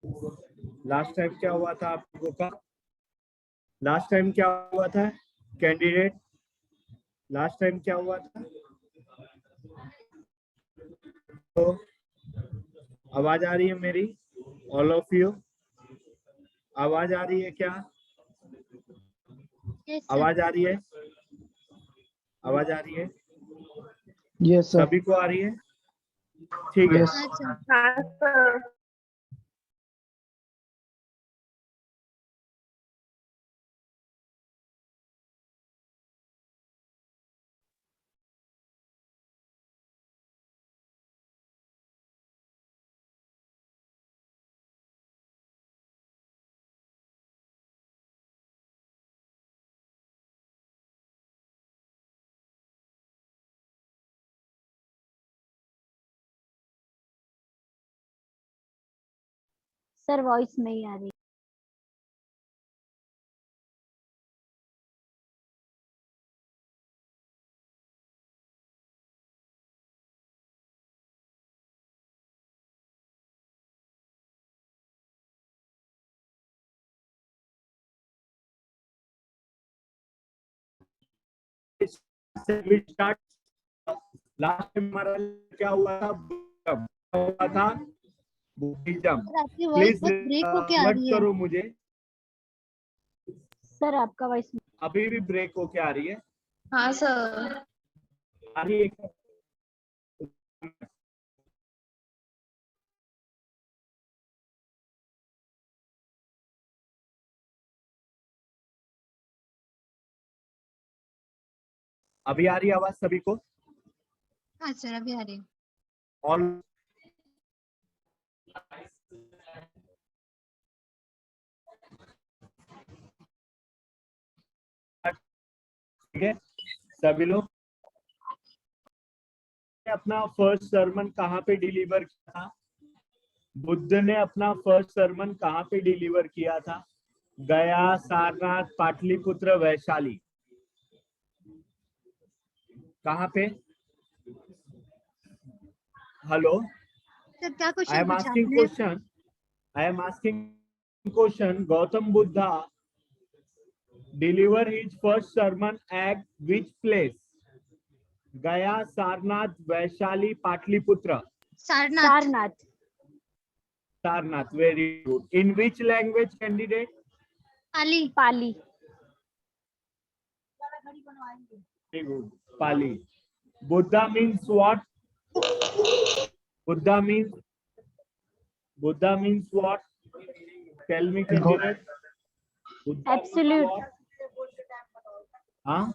Last time क्या हुआ था आप लोगों का? लास्ट टाइम क्या हुआ था कैंडिडेट? लास्ट टाइम क्या हुआ था? तो आवाज आ रही है मेरी? ऑल ऑफ यू आवाज आ रही है क्या? आवाज आ रही है? आवाज आ रही है? Yes sir. सभी को आ रही है? ठीक है। सर वॉइस नहीं आ रही। लास्ट टाइम हमारा क्या हुआ था? हुआ था बुद्धिज्म। सर आपकी वॉइस प्लीज बहुत ब्रेक होके आ अलर्ट रही है। करो मुझे। सर आपका वॉइस। अभी भी ब्रेक होके आ रही है? हाँ सर। आ रही है? अभी आ रही है आवाज सभी को? हाँ सर अभी आ रही है। और ठीक है सभी लोग। अपना फर्स्ट सरमन कहाँ पे डिलीवर किया था? बुद्ध ने अपना फर्स्ट सरमन कहाँ पे डिलीवर किया था? गया, सारनाथ, पाटलिपुत्र, वैशाली। कहाँ पे? हेलो, सर क्या आई क्वेश्चन एम पूछा आस्किंग आपने? Question. I am asking question. Gautam Buddha deliver his first sermon at which place? गया, Sarnath, Vaishali, Pataliputra. Sarnath. Sarnath. Sarnath, very good. In which language, candidate? Pali. Pali. Very good. Pali. Buddha means what? Buddha means what? Tell me, candidate. Buddha means Absolute. what? हाँ?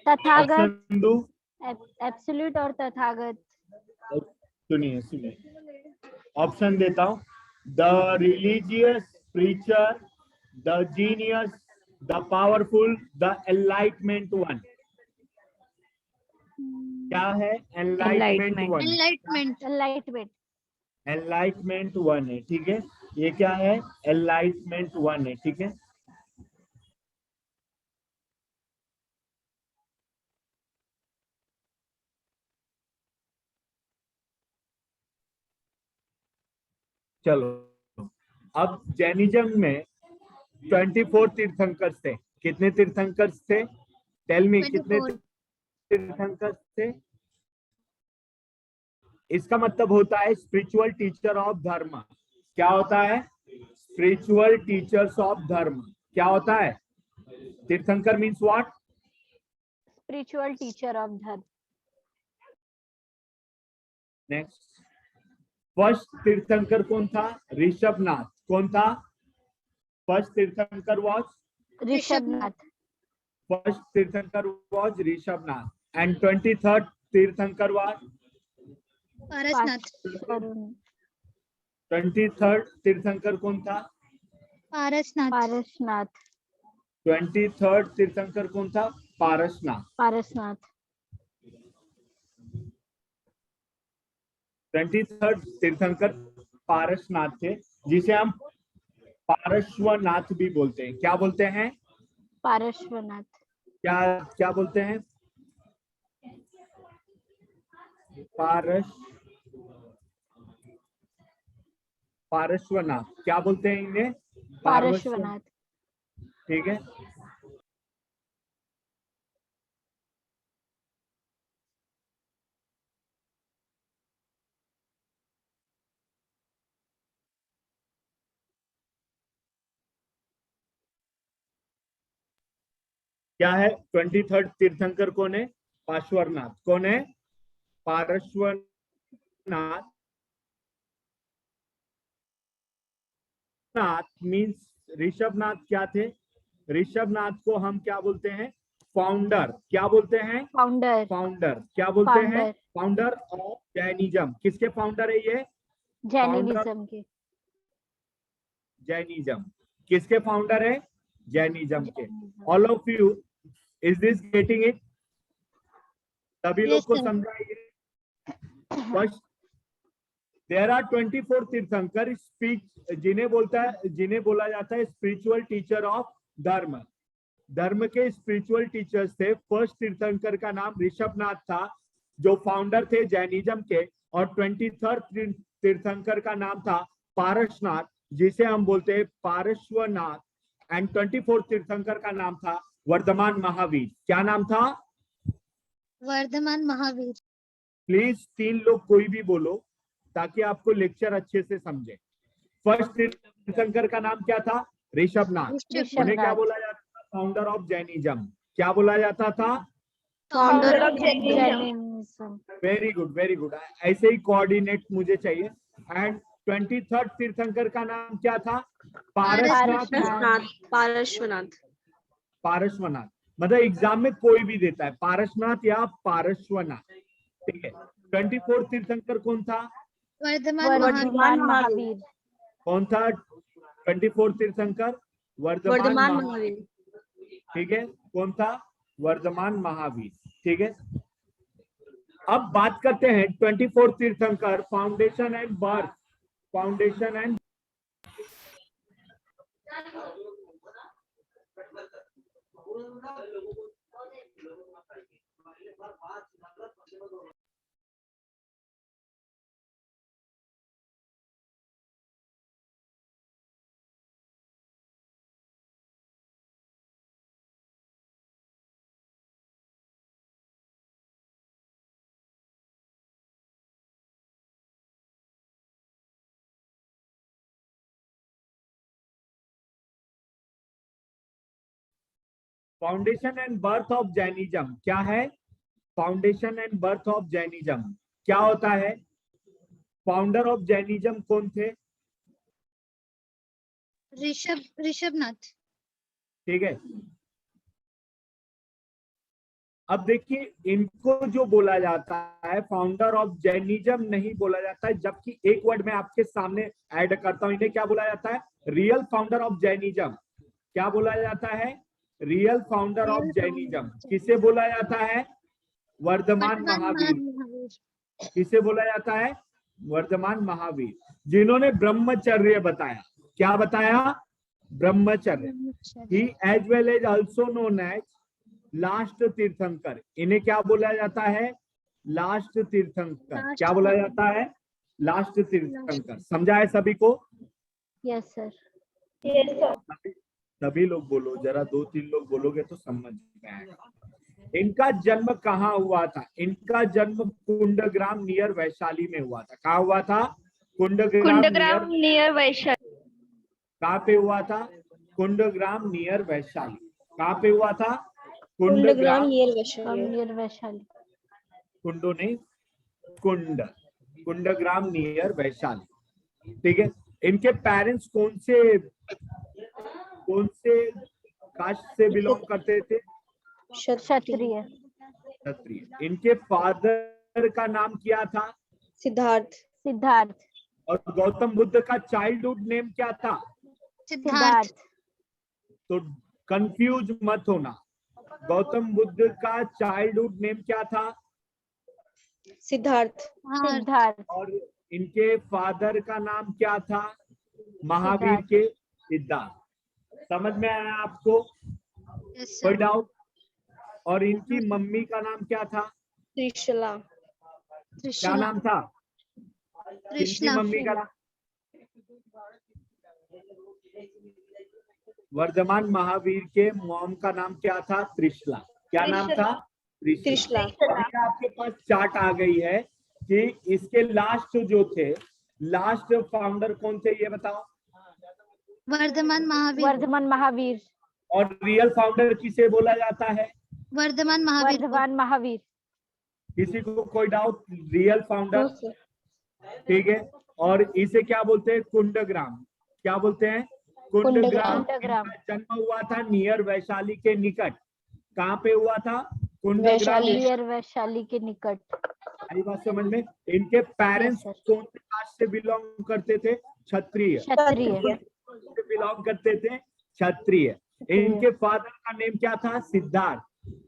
Tathagata. Option दो। Absolute और तथागत। सुनिए सुनिए, option देता हूँ। The religious preacher, the genius, the powerful, the enlightenment one. क्या है? Enlightenment one. Enlightenment. Enlightenment. Enlightenment one है, ठीक है। ये क्या है? एनलाइटमेंट वन है, ठीक है। चलो, अब जैनिज्म में 24 तीर्थंकर थे। कितने तीर्थंकर थे? टेल मी, कितने 24। तीर्थंकर थे? इसका मतलब होता है स्पिरिचुअल टीचर ऑफ धर्म। क्या होता है? स्पिरिचुअल टीचर्स ऑफ धर्म। क्या होता है? तीर्थंकर means what? Spiritual teacher of धर्म। नेक्स्ट, फर्स्ट तीर्थंकर कौन था? ऋषभनाथ। कौन था? फर्स्ट तीर्थंकर वाज ऋषभनाथ। फर्स्ट तीर्थंकर वाज ऋषभनाथ। एंड 23rd तीर्थंकर वाज पारसनाथ। 23rd तीर्थंकर कौन था? पारसनाथ। पारसनाथ। 23rd तीर्थंकर कौन था? पारसनाथ। पारसनाथ। 23rd तीर्थंकर पारसनाथ थे, जिसे हम पारश्वनाथ भी बोलते हैं। क्या बोलते हैं? पारश्वनाथ। क्या क्या बोलते हैं? पारश्वनाथ, क्या बोलते हैं इन्हें? पारश्वनाथ। ठीक है। क्या है? 23rd तीर्थंकर कौन है? पार्श्वनाथ। कौन है? पार्श्वनाथ। नाथ मीन्स ऋषभनाथ क्या थे? ऋषभनाथ को हम क्या बोलते हैं? फाउंडर। क्या बोलते हैं? फाउंडर। फाउंडर। क्या बोलते हैं? फाउंडर। Founder of Jainism. किसके फाउंडर है ये? जैनिज्म के। जैनिज्म। किसके फाउंडर है? जैनिज्म के। Jainism. All of you, is this getting it? सभी लोग Yes, को sir. समझाइए। फर्स्ट, देयर आर 24 तीर्थंकर, स्पीच जिन्हें बोला जाता है स्पिरिचुअल टीचर ऑफ धर्म। धर्म के स्पिरिचुअल टीचर्स थे। फर्स्ट तीर्थंकर का नाम ऋषभनाथ था, जो फाउंडर थे जैनिज्म के। और 23rd तीर्थंकर का नाम था पारसनाथ, जिसे हम बोलते हैं पारश्वनाथ। एंड 24th तीर्थंकर का नाम था वर्धमान महावीर। क्या नाम था? वर्धमान महावीर। प्लीज 3 लोग कोई भी बोलो, ताकि आपको लेक्चर अच्छे से समझे। फर्स्ट तीर्थंकर का नाम क्या था? ऋषभनाथ। उन्हें क्या बोला जाता था? Founder of Jainism. क्या बोला जाता था? Founder of Jainism. Very good, very good. ऐसे ही कोऑर्डिनेट मुझे चाहिए। एंड 23rd तीर्थंकर का नाम क्या था? पारसनाथ। पारश्वनाथ। पारश्वनाथ। मतलब एग्जाम में कोई भी देता है पारसनाथ या पारश्वनाथ। ठीक है। 24th तीर्थंकर कौन था? वर्धमान महावीर। वर्धमान महावीर। कौन था 24th तीर्थंकर? वर्धमान महावीर। ठीक है। कौन था? वर्धमान महावीर। ठीक है। अब बात करते हैं 24th तीर्थंकर foundation and birth. Foundation and foundation and birth of Jainism क्या है? Foundation and birth of Jainism क्या होता है? फाउंडर ऑफ जैनिज्म कौन थे? ऋषभनाथ। ठीक है। अब देखिए, इनको जो बोला जाता है फाउंडर ऑफ जैनिज्म नहीं बोला जाता है, जबकि एक वर्ड में आपके सामने ऐड करता हूं। इन्हें क्या बोला जाता है? Real founder of Jainism. क्या बोला जाता है? Real founder of Jainism. किसे बोला जाता है? वर्धमान महावीर। किसे बोला जाता है? वर्धमान महावीर, जिन्होंने ब्रह्मचर्य बताया। क्या बताया? Brahmacharya. He as well as also known as last tirthankara. इन्हें क्या बोला जाता है? लास्ट तीर्थंकर। क्या बोला जाता है? लास्ट तीर्थंकर। समझा है सभी को? Yes sir. सभी लोग बोलो, जरा 2-3 लोग बोलोगे तो समझ में आएगा। इनका जन्म कहाँ हुआ था? इनका जन्म कुंडग्राम नियर वैशाली में हुआ था। कहाँ हुआ था? कुंडग्राम नियर वैशाली। कहाँ पे हुआ था? कुंडग्राम नियर वैशाली। कहाँ पे हुआ था? कुंडग्राम नियर वैशाली। नियर वैशाली। कुंडो नहीं, कुंडग्राम नियर वैशाली। ठीक है। इनके पेरेंट्स कौन से कास्ट से बिलोंग करते थे? क्षत्रिय। क्षत्रिय। इनके फादर का नाम क्या था? सिद्धार्थ। सिद्धार्थ। और गौतम बुद्ध का चाइल्डहुड नेम क्या था? सिद्धार्थ। तो कंफ्यूज मत होना। गौतम बुद्ध का चाइल्डहुड नेम क्या था? सिद्धार्थ। सिद्धार्थ। और इनके फादर का नाम क्या था? महावीर के सिद्धार्थ। समझ में आया आपको? कोई डाउट? और इनकी मम्मी का नाम क्या था? त्रिशला। क्या नाम था? इनकी मम्मी का नाम? वर्धमान महावीर के मॉम का नाम क्या था? त्रिशला। क्या नाम था? त्रिशला। त्रिशला। अभी आपके पास चार्ट आ गई है कि इसके लास्ट जो थे, लास्ट फाउंडर कौन थे ये बताओ। वर्धमान महावीर। वर्धमान महावीर। और रियल फाउंडर किसे बोला जाता है? वर्धमान महावीर को। वर्धमान महावीर। किसी को कोई doubt? Real founder, No, sir. ठीक है। और इसे क्या बोलते हैं? कुंडग्राम। क्या बोलते हैं? कुंडग्राम। कुंडग्राम। इनका जन्म हुआ था नियर वैशाली के निकट। कहाँ पे हुआ था? कुंडग्राम। वैशाली। नियर वैशाली के निकट। आई बात समझ में? इनके पेरेंट्स Yes, sir. कौन से कास्ट से बिलोंग करते थे? क्षत्रिय। क्षत्रिय। से बिलोंग करते थे? क्षत्रिय। इनके फादर का नेम क्या था? सिद्धार्थ।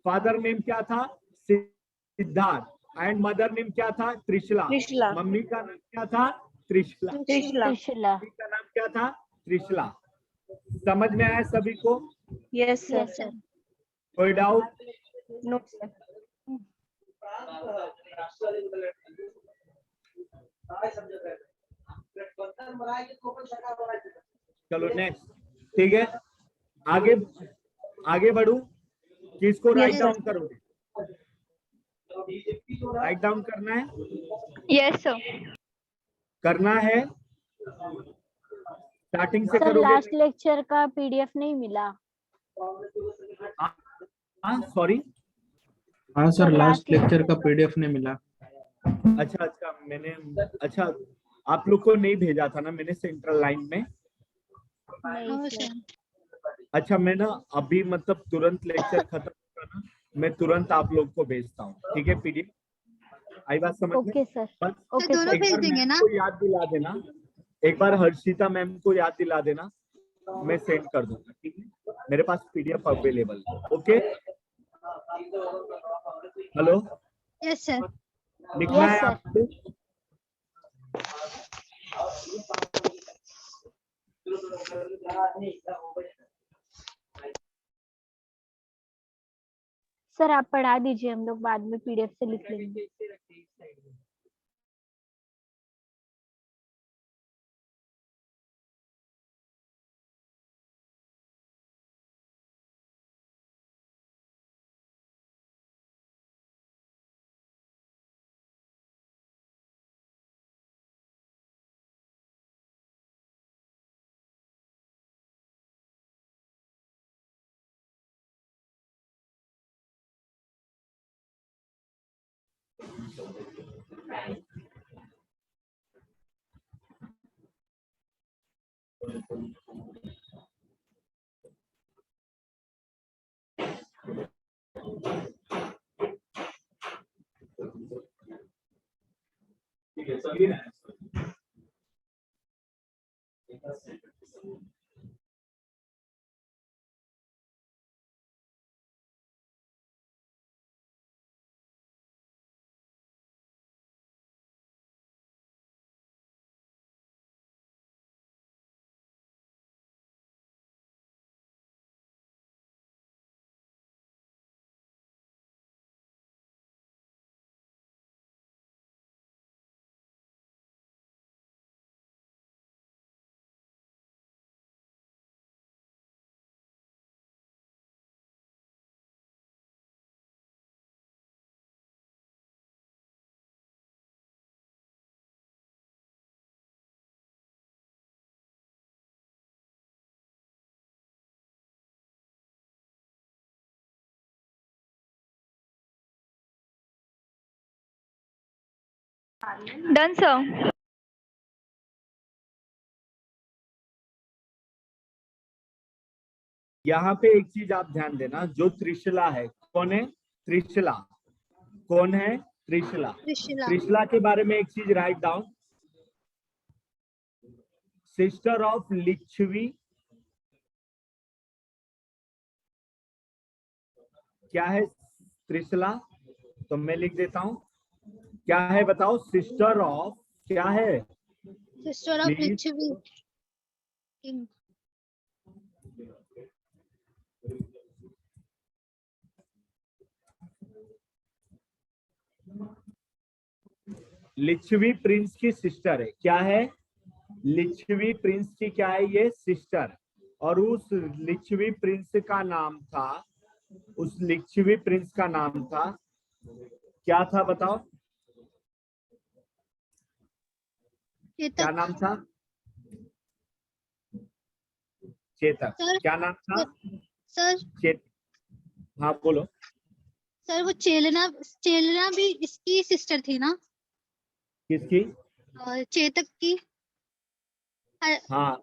फादर नेम क्या था? सिद्धार्थ। एंड मदर नेम क्या था? त्रिशला। त्रिशला। मम्मी का नाम क्या था? त्रिशला। त्रिशला। त्रिशला। मम्मी का नाम क्या था? त्रिशला। समझ में आया सभी को? Yes, sir. Yes, sir. कोई डाउट? No, sir. चलो नेक्स्ट, ठीक है। आगे आगे बढ़ू। किसको राइट sir. डाउन करोगे? राइट डाउन करना है? Yes, sir. करना है? स्टार्टिंग से सर करोगे? लास्ट लेक्चर का पीडीएफ नहीं मिला। हाँ सॉरी। हाँ sir, sir, last last lecture का पीडीएफ नहीं मिला। अच्छा अच्छा, मैंने अच्छा आप लोग को नहीं भेजा था ना मैंने सेंट्रल लाइन में। नहीं हाँ, सर। सर। अच्छा मैं ना अभी मतलब तुरंत लेक्चर खत्म होगा ना, मैं तुरंत आप लोग को भेजता हूँ, ठीक है? पीडीएफ आई बात समझ में? Okay sir. बस ओके दोनों सर। एक भेज बार देंगे मैम ना? को याद दिला देना, एक बार हर्षिता मैम को याद दिला देना, मैं सेंड कर दूंगा, ठीक है? मेरे पास पीडीएफ अवेलेबल है। Okay, hello, yes sir. लिखना Yes, है sir. आपको? सर आप पढ़ा दीजिए, हम लोग बाद में पीडीएफ से लिख लेंगे। ठीक है, सभी ना Done, sir. यहाँ पे एक चीज आप ध्यान देना, जो त्रिशला है, कौन है? त्रिशला। कौन है? त्रिशला। त्रिशला। त्रिशला के बारे में एक चीज write down, sister of Lichchhavi. क्या है त्रिशला? तो मैं लिख देता हूं, क्या है बताओ? सिस्टर ऑफ, क्या है? Sister of Please. Lichchhavi king. Lichchhavi prince की सिस्टर है। क्या है? लिच्छवी प्रिंस की क्या है ये सिस्टर, और उस लिच्छवी प्रिंस का नाम था, उस लिच्छवी प्रिंस का नाम था, क्या था बताओ, क्या चेतक नाम था? चेतक। सर। क्या नाम था? सर चेत हाँ बोलो। सर वो चेलना चेलना भी इसकी सिस्टर थी ना, किसकी? चेतक की। हाँ,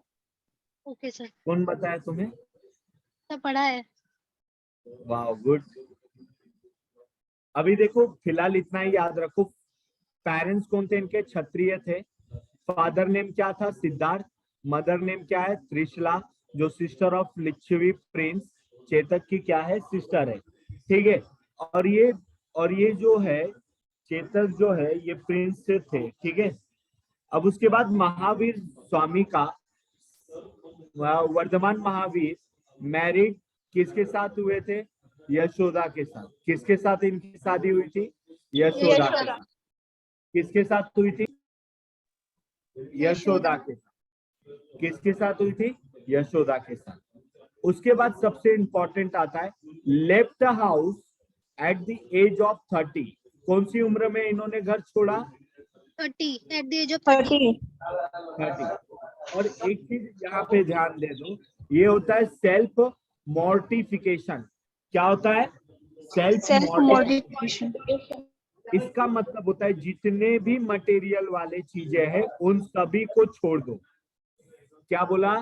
ओके सर, कौन बताया तुम्हें? सब पढ़ा है। वाह गुड। अभी देखो फिलहाल इतना ही याद रखो, पेरेंट्स कौन थे इनके? क्षत्रिय थे। फादर नेम क्या था? सिद्धार्थ। मदर नेम क्या है? त्रिशला, जो sister of Lichchhavi prince, Chetak की क्या है? सिस्टर है। ठीक है। और ये जो है चेतक जो है ये प्रिंस थे। ठीक है। अब उसके बाद महावीर स्वामी का वर्धमान महावीर मैरिड किसके साथ हुए थे? यशोदा के साथ। किसके साथ इनकी शादी हुई थी? यशोदा के साथ। किसके साथ हुई थी? यशोदा के साथ। किसके साथ हुई थी? यशोदा के साथ। उसके बाद सबसे इंपॉर्टेंट आता है, left house at the age of 30। कौन सी उम्र में इन्होंने घर छोड़ा? 30 एट द एज ऑफ 30। 30। और एक चीज यहाँ पे ध्यान दे दो, ये होता है सेल्फ मॉर्टिफिकेशन। क्या होता है? Self mortification. इसका मतलब होता है जितने भी मटेरियल वाले चीजें हैं उन सभी को छोड़ दो। क्या बोला?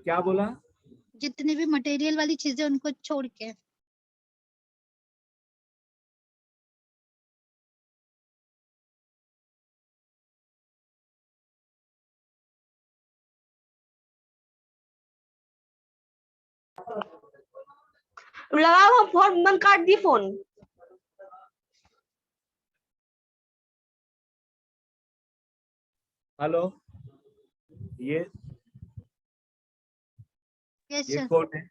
क्या बोला? जितने भी मटेरियल वाली चीजें उनको छोड़ के। लगाओ फोन बंद, काट दी फोन। हेलो, ये यस ये सर। कौन है?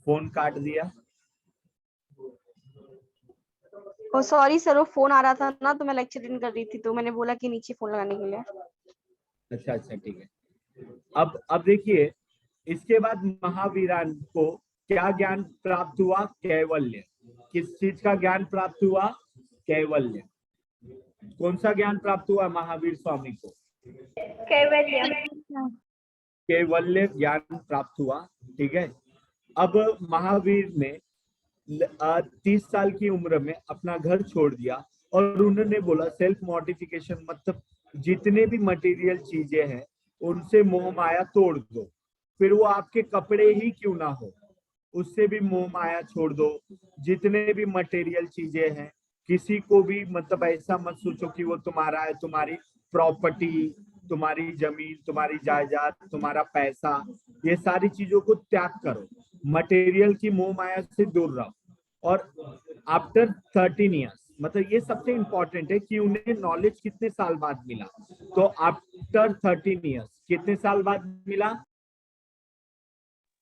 फोन काट दिया। ओ सॉरी सर, वो फोन आ रहा था ना, तो मैं लेक्चर अटेंड कर रही थी, तो मैंने बोला कि नीचे फोन लगाने के लिए। अच्छा अच्छा ठीक है। अब देखिए, इसके बाद महावीरान को क्या ज्ञान प्राप्त हुआ? कैवल्य। किस चीज का ज्ञान प्राप्त हुआ? कैवल्य। कौन सा ज्ञान प्राप्त हुआ महावीर स्वामी को? कैवल्य ज्ञान प्राप्त हुआ। ठीक है। अब महावीर ने 30 साल की उम्र में अपना घर छोड़ दिया और उन्होंने बोला सेल्फ मॉडिफिकेशन, मतलब जितने भी मटेरियल चीजें हैं उनसे मोह माया तोड़ दो। फिर वो आपके कपड़े ही क्यों ना हो, उससे भी मोह माया छोड़ दो। जितने भी मटेरियल चीजें हैं, किसी को भी मतलब ऐसा मत सोचो कि वो तुम्हारा है, तुम्हारी प्रॉपर्टी, तुम्हारी जमीन, तुम्हारी जायदाद, तुम्हारा पैसा, ये सारी चीजों को त्याग करो। मटेरियल की मोह माया से दूर रहो। और आफ्टर 13 ईयर्स, मतलब ये सबसे इंपॉर्टेंट है कि उन्हें नॉलेज कितने साल बाद मिला? तो आफ्टर 13 ईयर्स, कितने साल बाद मिला?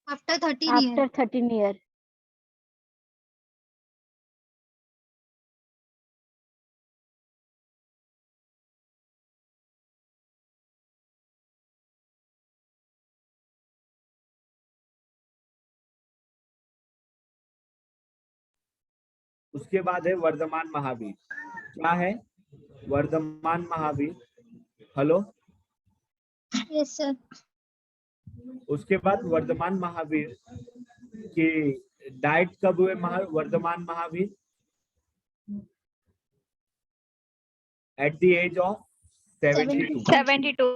After 13 year. After 13 year. उसके बाद है वर्धमान महावीर। क्या है? Vardhaman Mahavir. Hello. Yes sir. उसके बाद वर्धमान महावीर की डाइट कब हुए? Vardhaman Mahavir at the age of 72। 72.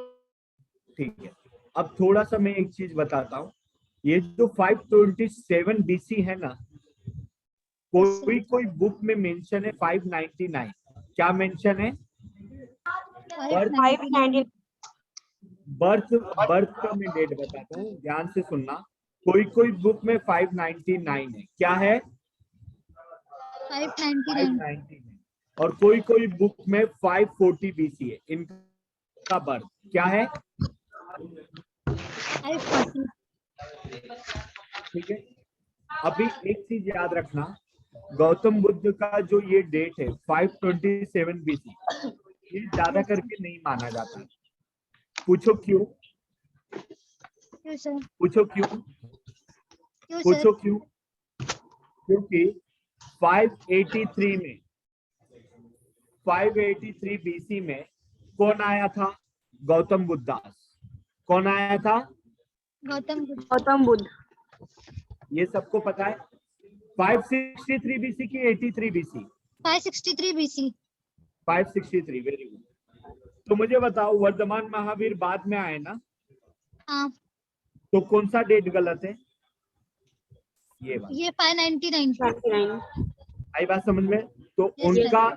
ठीक है। अब थोड़ा सा मैं एक चीज बताता हूँ, ये जो 527 BC है ना, कोई कोई बुक में मेंशन है 599। क्या मेंशन है? 599। बर्थ बर्थ का मैं डेट बताता हूँ, ध्यान से सुनना। कोई कोई बुक में 599 है। क्या है? 599। और कोई कोई बुक में 540 BC है इनका बर्थ। क्या है? 540। ठीक है। अभी एक चीज याद रखना, गौतम बुद्ध का जो ये डेट है 527 BC, ये ज्यादा करके नहीं माना जाता। पूछो क्यों, क्यों सर? पूछो क्यों, क्यों सर? पूछो क्यों? क्योंकि 583 में 583 बीसी में कौन आया था? गौतम बुद्धास। कौन आया था? गौतम बुद्ध। गौतम बुद्ध। ये सबको पता है। 563 बीसी की 83 बीसी? 563 BC। 563, very good. तो मुझे बताओ, वर्धमान महावीर बाद में आए ना, हाँ, तो कौन सा डेट गलत है? ये बात ये 599। 99। आई बात समझ में? तो Yes, उनका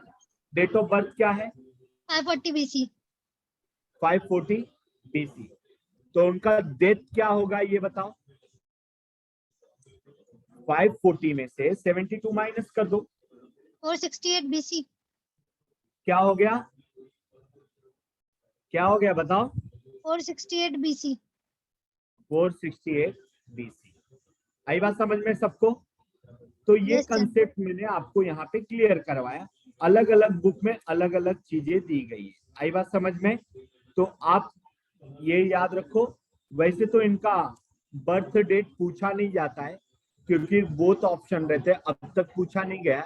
डेट ऑफ बर्थ क्या है? 540 BC। 540 बीसी। तो उनका डेथ क्या होगा ये बताओ? 540 में से 72 माइनस कर दो, 468 BC। क्या हो गया? क्या हो गया बताओ? 468 BC। 468 बीसी। आई बात समझ में सबको? तो ये Yes, sir. कंसेप्ट मैंने आपको यहाँ पे क्लियर करवाया। अलग अलग बुक में अलग अलग चीजें दी गई है। आई बात समझ में? तो आप ये याद रखो। वैसे तो इनका बर्थ डेट पूछा नहीं जाता है, क्योंकि बोथ ऑप्शन रहते हैं, अब तक पूछा नहीं गया।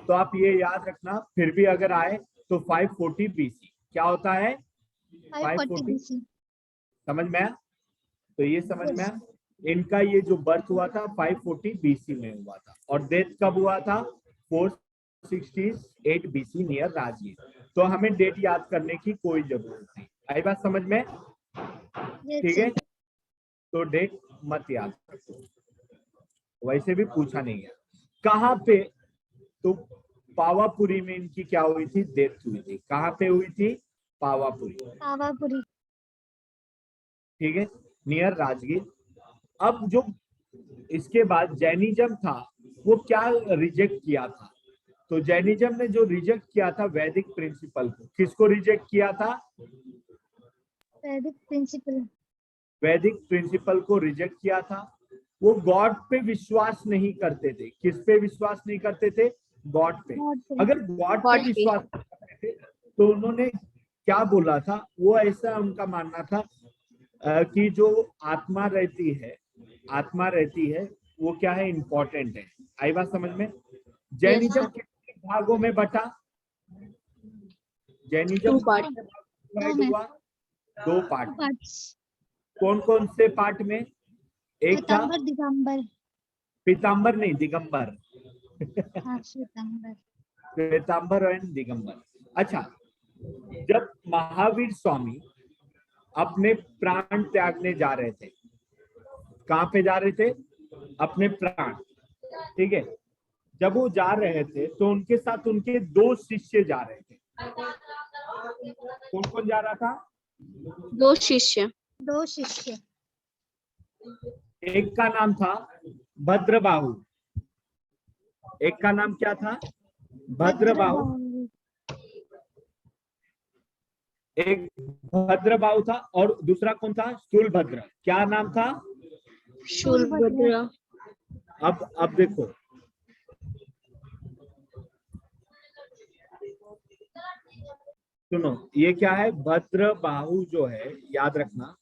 तो आप ये याद रखना, फिर भी अगर आए तो 540 बीसी क्या होता है? 540 BC। समझ में आया? तो ये समझ में आया। इनका ये जो बर्थ हुआ था 540 बीसी में हुआ था, और डेथ कब हुआ था? 468 बीसी नियर राजगीर। तो हमें डेट याद करने की कोई जरूरत नहीं। आई बात समझ में? Yes, ठीक है, sir. तो डेट मत याद रखो, वैसे भी पूछा नहीं गया। कहाँ पे? तो पावापुरी में इनकी क्या हुई थी? डेथ हुई थी। कहाँ पे हुई थी? पावापुरी। पावापुरी। ठीक है, नियर राजगीर। अब जो इसके बाद जैनिज्म था, वो क्या रिजेक्ट किया था? तो जैनिज्म ने जो रिजेक्ट किया था वैदिक प्रिंसिपल को। किसको रिजेक्ट किया था? वैदिक प्रिंसिपल। वैदिक प्रिंसिपल को रिजेक्ट किया था। वो गॉड पे विश्वास नहीं करते थे। किस पे विश्वास नहीं करते थे? गॉड पे। अगर गॉड पे God पे। विश्वास करते थे तो उन्होंने क्या बोला था? वो ऐसा उनका मानना था कि जो आत्मा रहती है वो क्या है? इंपॉर्टेंट है। आई बात समझ में? जैनिज्म कितने भागों में बटा? Jainism Two part। डिवाइड हुआ 2 पार्ट। पार्ट्स। कौन कौन से पार्ट में? एक था श्वेतांबर, दिगंबर। पीताम्बर नहीं, दिगंबर। हाँ, श्वेतांबर। श्वेतांबर एंड दिगंबर। अच्छा, जब महावीर स्वामी अपने प्राण त्यागने जा रहे थे, कहाँ पे जा रहे थे? अपने प्राण। ठीक है, जब वो जा रहे थे तो उनके साथ उनके 2 शिष्य जा रहे थे। कौन कौन जा रहा था? 2 शिष्य। 2 शिष्य। एक का नाम था भद्रबाहु। एक का नाम क्या था? भद्रबाहु। एक भद्रबाहु था और दूसरा कौन था? शूलभद्र। क्या नाम था? शूलभद्र। अब देखो, सुनो, ये क्या है? भद्रबाहु जो है, याद रखना,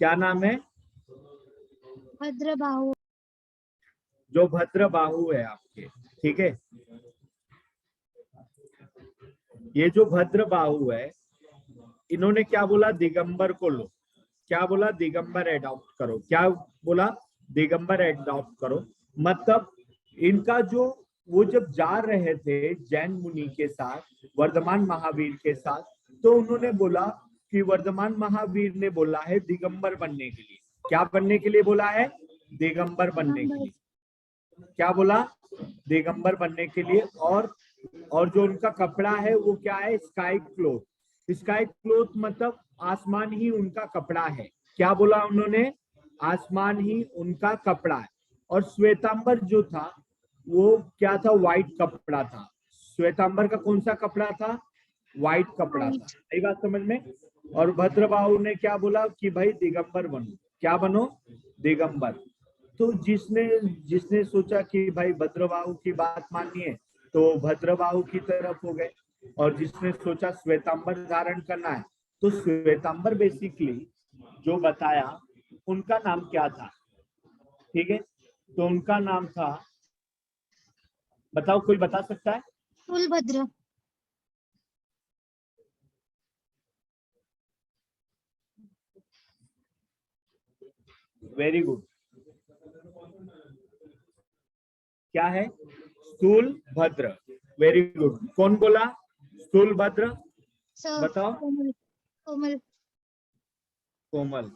क्या नाम है? भद्रबाहु। जो भद्रबाहु है आपके, ठीक है, ये जो भद्रबाहु है, इन्होंने क्या बोला? दिगंबर को लो। क्या बोला? दिगंबर एडॉप्ट करो। क्या बोला? दिगंबर एडॉप्ट करो। मतलब इनका जो, वो जब जा रहे थे जैन मुनि के साथ, वर्धमान महावीर के साथ, तो उन्होंने बोला कि वर्धमान महावीर ने बोला है दिगंबर बनने के लिए। क्या बनने के लिए बोला है? दिगंबर बनने के लिए। क्या बोला? दिगंबर बनने के लिए। और जो उनका कपड़ा है वो क्या है? Sky cloth. स्काई क्लोथ मतलब आसमान ही उनका कपड़ा है। क्या बोला उन्होंने? आसमान ही उनका कपड़ा है। और श्वेतांबर जो था वो क्या था? व्हाइट कपड़ा था। श्वेतांबर का कौन सा कपड़ा था? व्हाइट कपड़ा था। सही बात समझ में? और भद्रबाहु ने क्या बोला कि भाई दिगंबर बनो। क्या बनो? दिगंबर। तो जिसने सोचा कि भाई भद्रबाहु की बात माननी है, तो भद्रबाहु की तरफ हो गए। और जिसने सोचा श्वेतांबर धारण करना है, तो श्वेतांबर बेसिकली जो बताया उनका नाम क्या था, ठीक है, तो उनका नाम था, बताओ कोई बता सकता है? तुलभद्र। Very good. क्या है? स्थूलभद्र। Very good. कौन बोला स्थूलभद्र? सर बताओ। कोमल। कोमल। कोमल।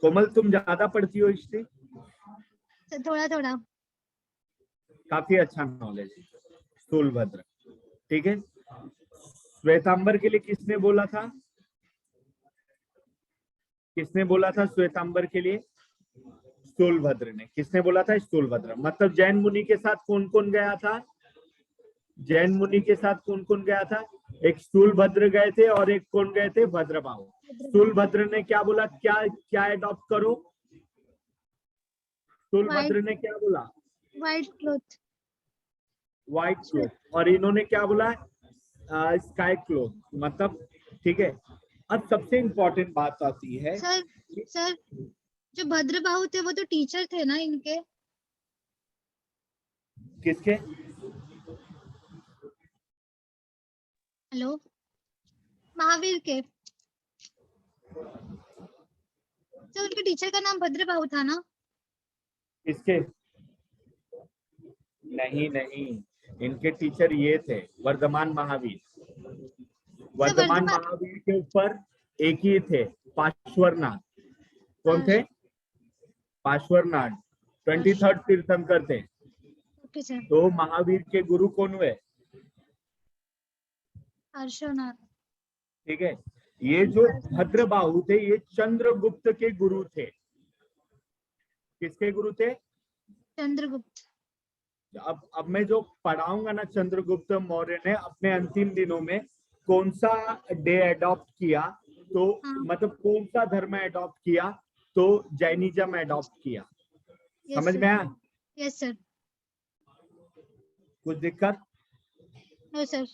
कोमल तुम ज्यादा पढ़ती हो हिस्ट्री? सर थोड़ा थोड़ा। काफी अच्छा नॉलेज है। स्थूलभद्र, ठीक है। श्वेतांबर के लिए किसने बोला था? किसने बोला था श्वेतांबर के लिए? स्थूलभद्र ने। किसने बोला था? स्थूलभद्र। मतलब जैन मुनि के साथ कौन कौन गया था? जैन मुनि के साथ कौन कौन गया था? एक स्थूलभद्र गए थे और एक कौन गए थे? भद्रबाहु। स्थूलभद्र ने क्या बोला? क्या क्या एडॉप्ट करो? स्थूलभद्र ने क्या बोला? White cloth. White cloth. और इन्होंने क्या बोला? Sky cloth. मतलब ठीक है। अब सबसे इंपॉर्टेंट बात आती है। सर जो भद्रबाहु थे वो तो टीचर थे ना इनके? किसके? हेलो, महावीर के। सर उनके टीचर का नाम भद्रबाहु था ना? किसके? नहीं नहीं, इनके टीचर ये थे वर्धमान महावीर। वर्धमान महावीर के ऊपर एक ही थे, पार्श्वनाथ। कौन थे? पार्श्वनाथ 23rd तीर्थंकर थे। Okay sir. तो महावीर के गुरु कौन हुए? पार्श्वनाथ। ठीक है। ये जो भद्रबाहु थे ये चंद्रगुप्त के गुरु थे। किसके गुरु थे? चंद्रगुप्त। अब मैं जो पढ़ाऊंगा ना, चंद्रगुप्त मौर्य ने अपने अंतिम दिनों में कौन सा डे अडॉप्ट किया, तो मतलब कौन सा धर्म अडॉप्ट किया, तो जैनिज्म अडॉप्ट किया। समझ में आया? Yes sir. कुछ दिक्कत? No sir.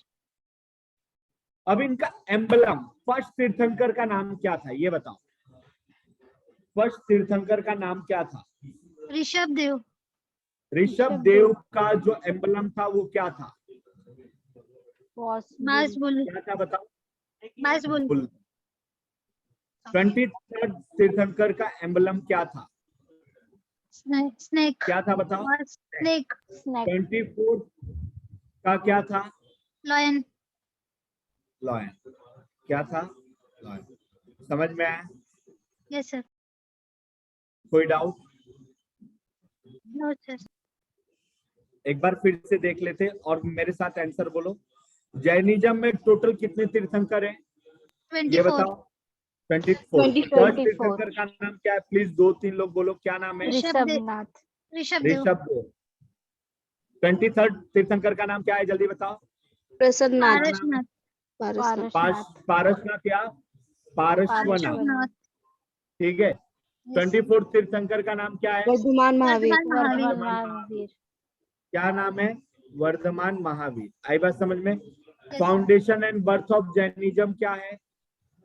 अब इनका एम्बलम, फर्स्ट तीर्थंकर का नाम क्या था ये बताओ। फर्स्ट तीर्थंकर का नाम क्या था? ऋषभ देव। ऋषभ देव का जो एम्बलम था वो क्या था? मास बुल। क्या था बताओ? मास बुल। 23rd तीर्थंकर का एम्बलम क्या था? स्नेक। क्या था बताओ? स्नेक। 24th का क्या था? लॉयन। लॉयन। क्या था? लॉयन। समझ में आया? Yes sir. कोई डाउट? No sir. एक बार फिर से देख लेते और मेरे साथ आंसर बोलो। जैनिज्म में टोटल कितने तीर्थंकर हैं? ये 24। बताओ। 24। फर्स्ट तीर्थंकर का नाम क्या है? प्लीज 2-3 लोग बोलो, क्या नाम है? ऋषभनाथ। ऋषभ देव। ऋषभ देव। 23rd तीर्थंकर का नाम क्या है? जल्दी बताओ। प्रसन्ननाथ। पारसनाथ या पारश्वनाथ। ठीक है। 24th तीर्थंकर का नाम क्या है? वर्धमान महावीर। महावीर। क्या नाम है? वर्धमान महावीर। आई बात समझ में? Foundation and birth of Jainism क्या है?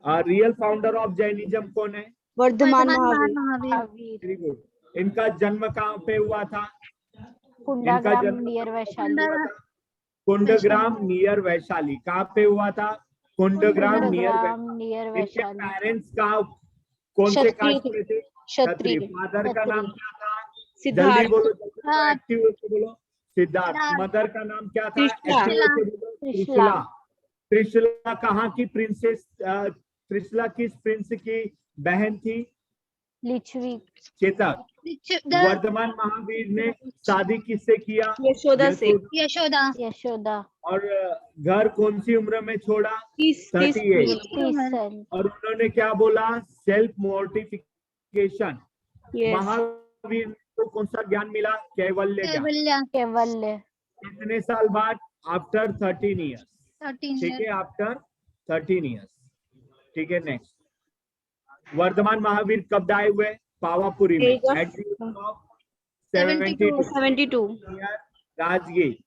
रियल फाउंडर ऑफ जैनिज्म कौन है? वर्धमान महावीर। Very good. इनका जन्म कहाँ पे हुआ था? कुंडाग्राम नियर वैशाली। कुंडग्राम नियर वैशाली। कहाँ पे हुआ था? कुंडग्राम नियर वैशाली। पेरेंट्स का कौन से कास्ट में थे? क्षत्रिय। मदर का नाम क्या था? सिद्धार्थ। जल्दी बोलो, एक्टिव होके बोलो। सिद्धार्थ। मदर का नाम क्या था? एक्टिव होके बोलो। त्रिशला। त्रिशला कहाँ की प्रिंसेस? त्रिशला किस प्रिंस की बहन थी? लिच्छवी। चेतक। वर्धमान महावीर ने शादी किससे किया? यशोदा से। यशोदा। और घर कौन सी उम्र में छोड़ा? 38। और उन्होंने क्या बोला? सेल्फ मोर्टिफिकेशन। महावीर को कौन सा ज्ञान मिला? कैवल्य ज्ञान। कैवल्य। कितने साल बाद? After 13 years. ठीक है, आफ्टर 13 ईयर्स। ठीक है, नेक्स्ट। वर्धमान महावीर कब डाई हुए? पावापुरी में। At the age of 72 72। Rajgir.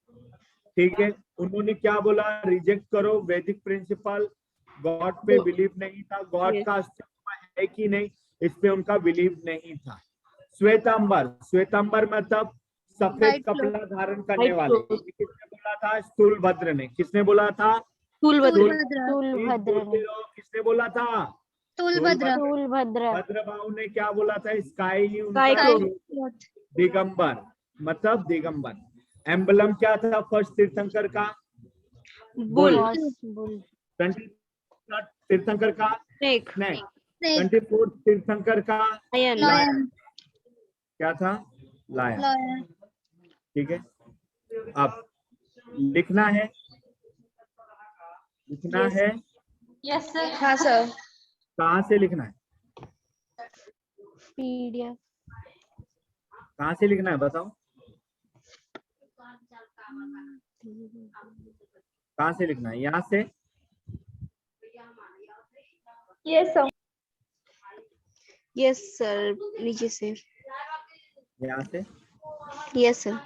ठीक है, उन्होंने क्या बोला, रिजेक्ट करो वैदिक प्रिंसिपल, गॉड पे बिलीव नहीं था, गॉड Yes. का अस्तित्व है कि नहीं इस पे उनका बिलीव नहीं था। श्वेतांबर, श्वेतांबर मतलब सफेद White कपड़ा cloth. धारण करने White वाले, cloth. ये किसने बोला था, स्थूलभद्र ने। किसने बोला था, तुलभद्र तुलभद्र. तुलभद्र बोलते ने, रहो, किसने बोला था, तुलभद्र. तुलभद्र, भद्रबाहु ने क्या बोला था, स्काई Sky उनका cloth. Cloth. दिगंबर, मतलब दिगंबर। एम्बलम क्या था फर्स्ट तीर्थंकर का, बुल हॉर्स बुल, 20 तीर्थंकर का स्नेक स्नेक, Snake. 24 तीर्थंकर का लायन Lion. क्या था, लायन। Lion. ठीक है, अब लिखना है, लिखना Yes. है, यस सर। हाँ सर। कहाँ से लिखना है, पीडीएफ, कहाँ से लिखना है बताओ, कहाँ से लिखना है, यहाँ से, यस सर। यस सर नीचे से यहाँ से। यस सर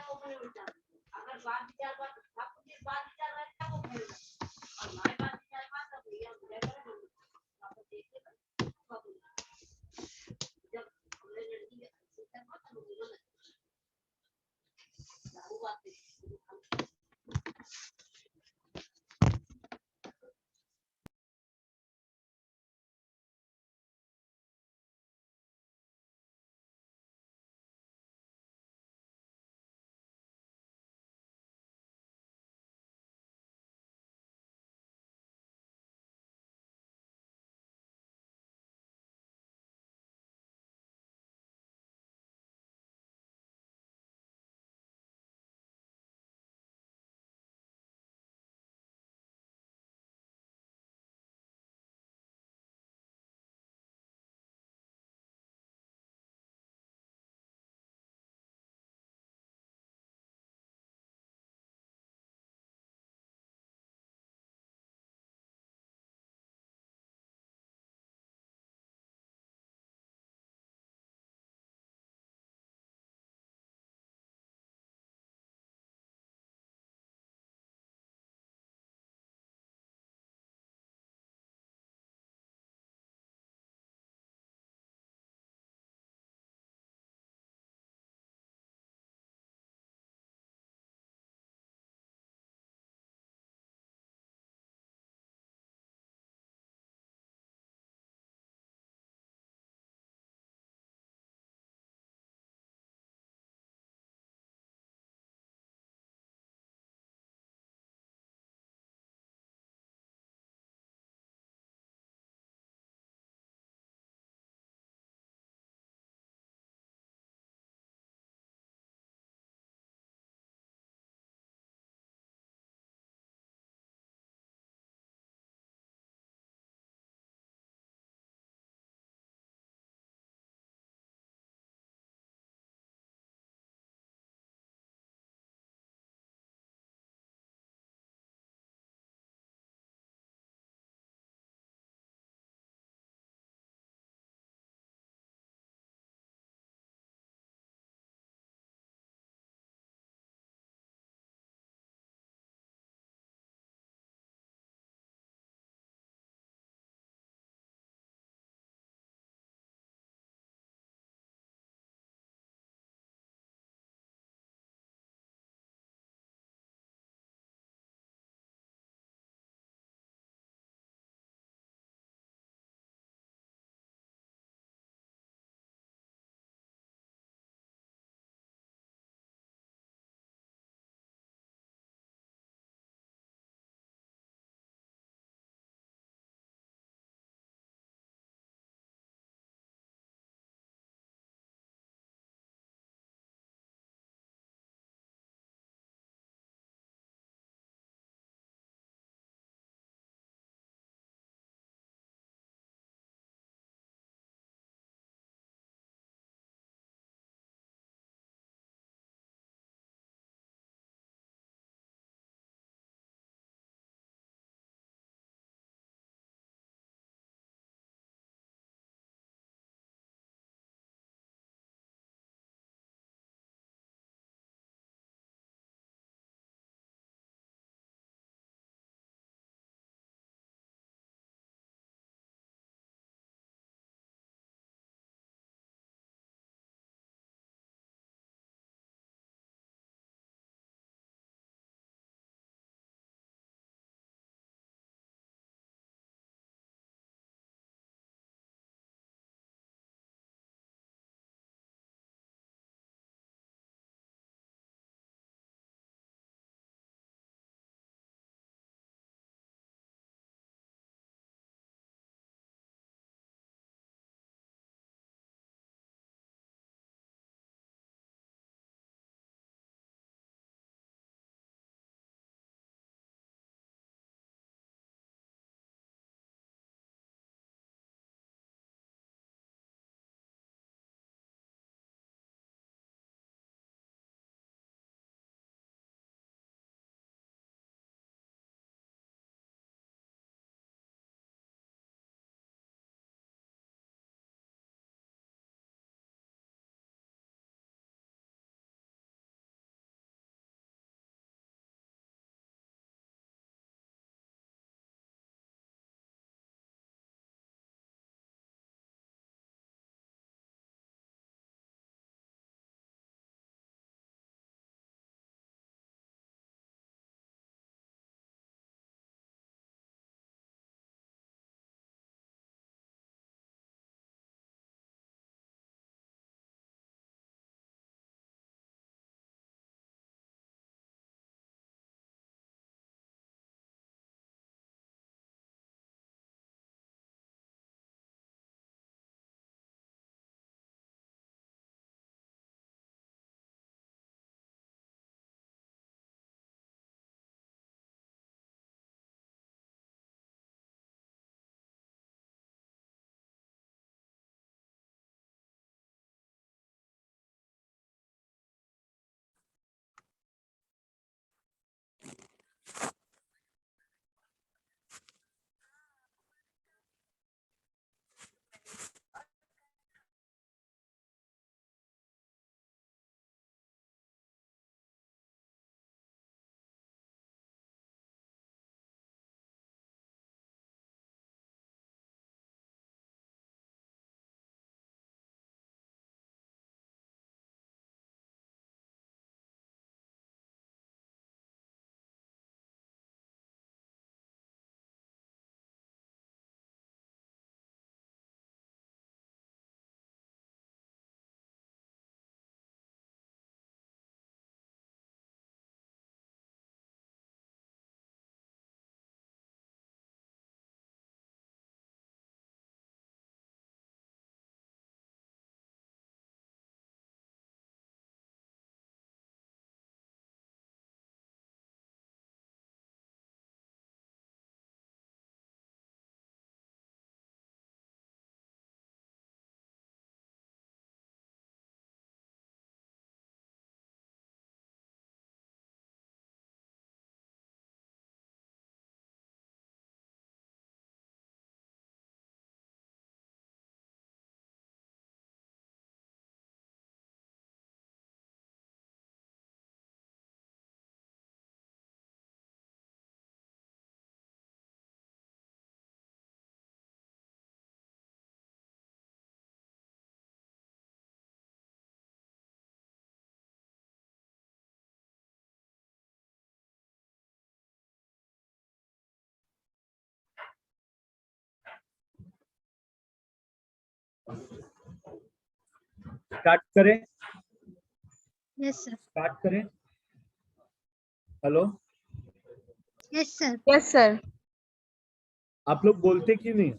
स्टार्ट करें? Yes sir. स्टार्ट करें? Hello, yes sir. Yes sir. आप लोग बोलते क्यों नहीं?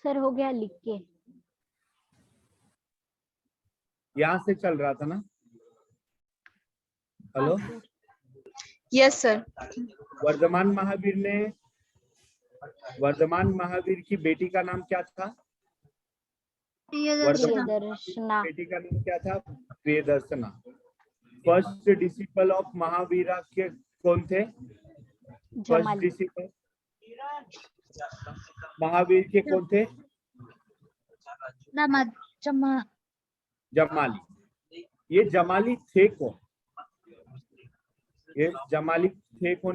सर हो गया लिख के। यहाँ से चल रहा था ना? हेलो, हाँ, sir. Yes sir. Vardhaman Mahavir की बेटी का नाम क्या था? प्रियदर्शना। प्रियदर्शना। बेटी का नाम क्या था? Priyadarshana. First disciple of Mahavira के कौन थे? फर्स्ट जमाली। डिसिपल महावीर के कौन थे? जमाली। ये जमाली थे कौन?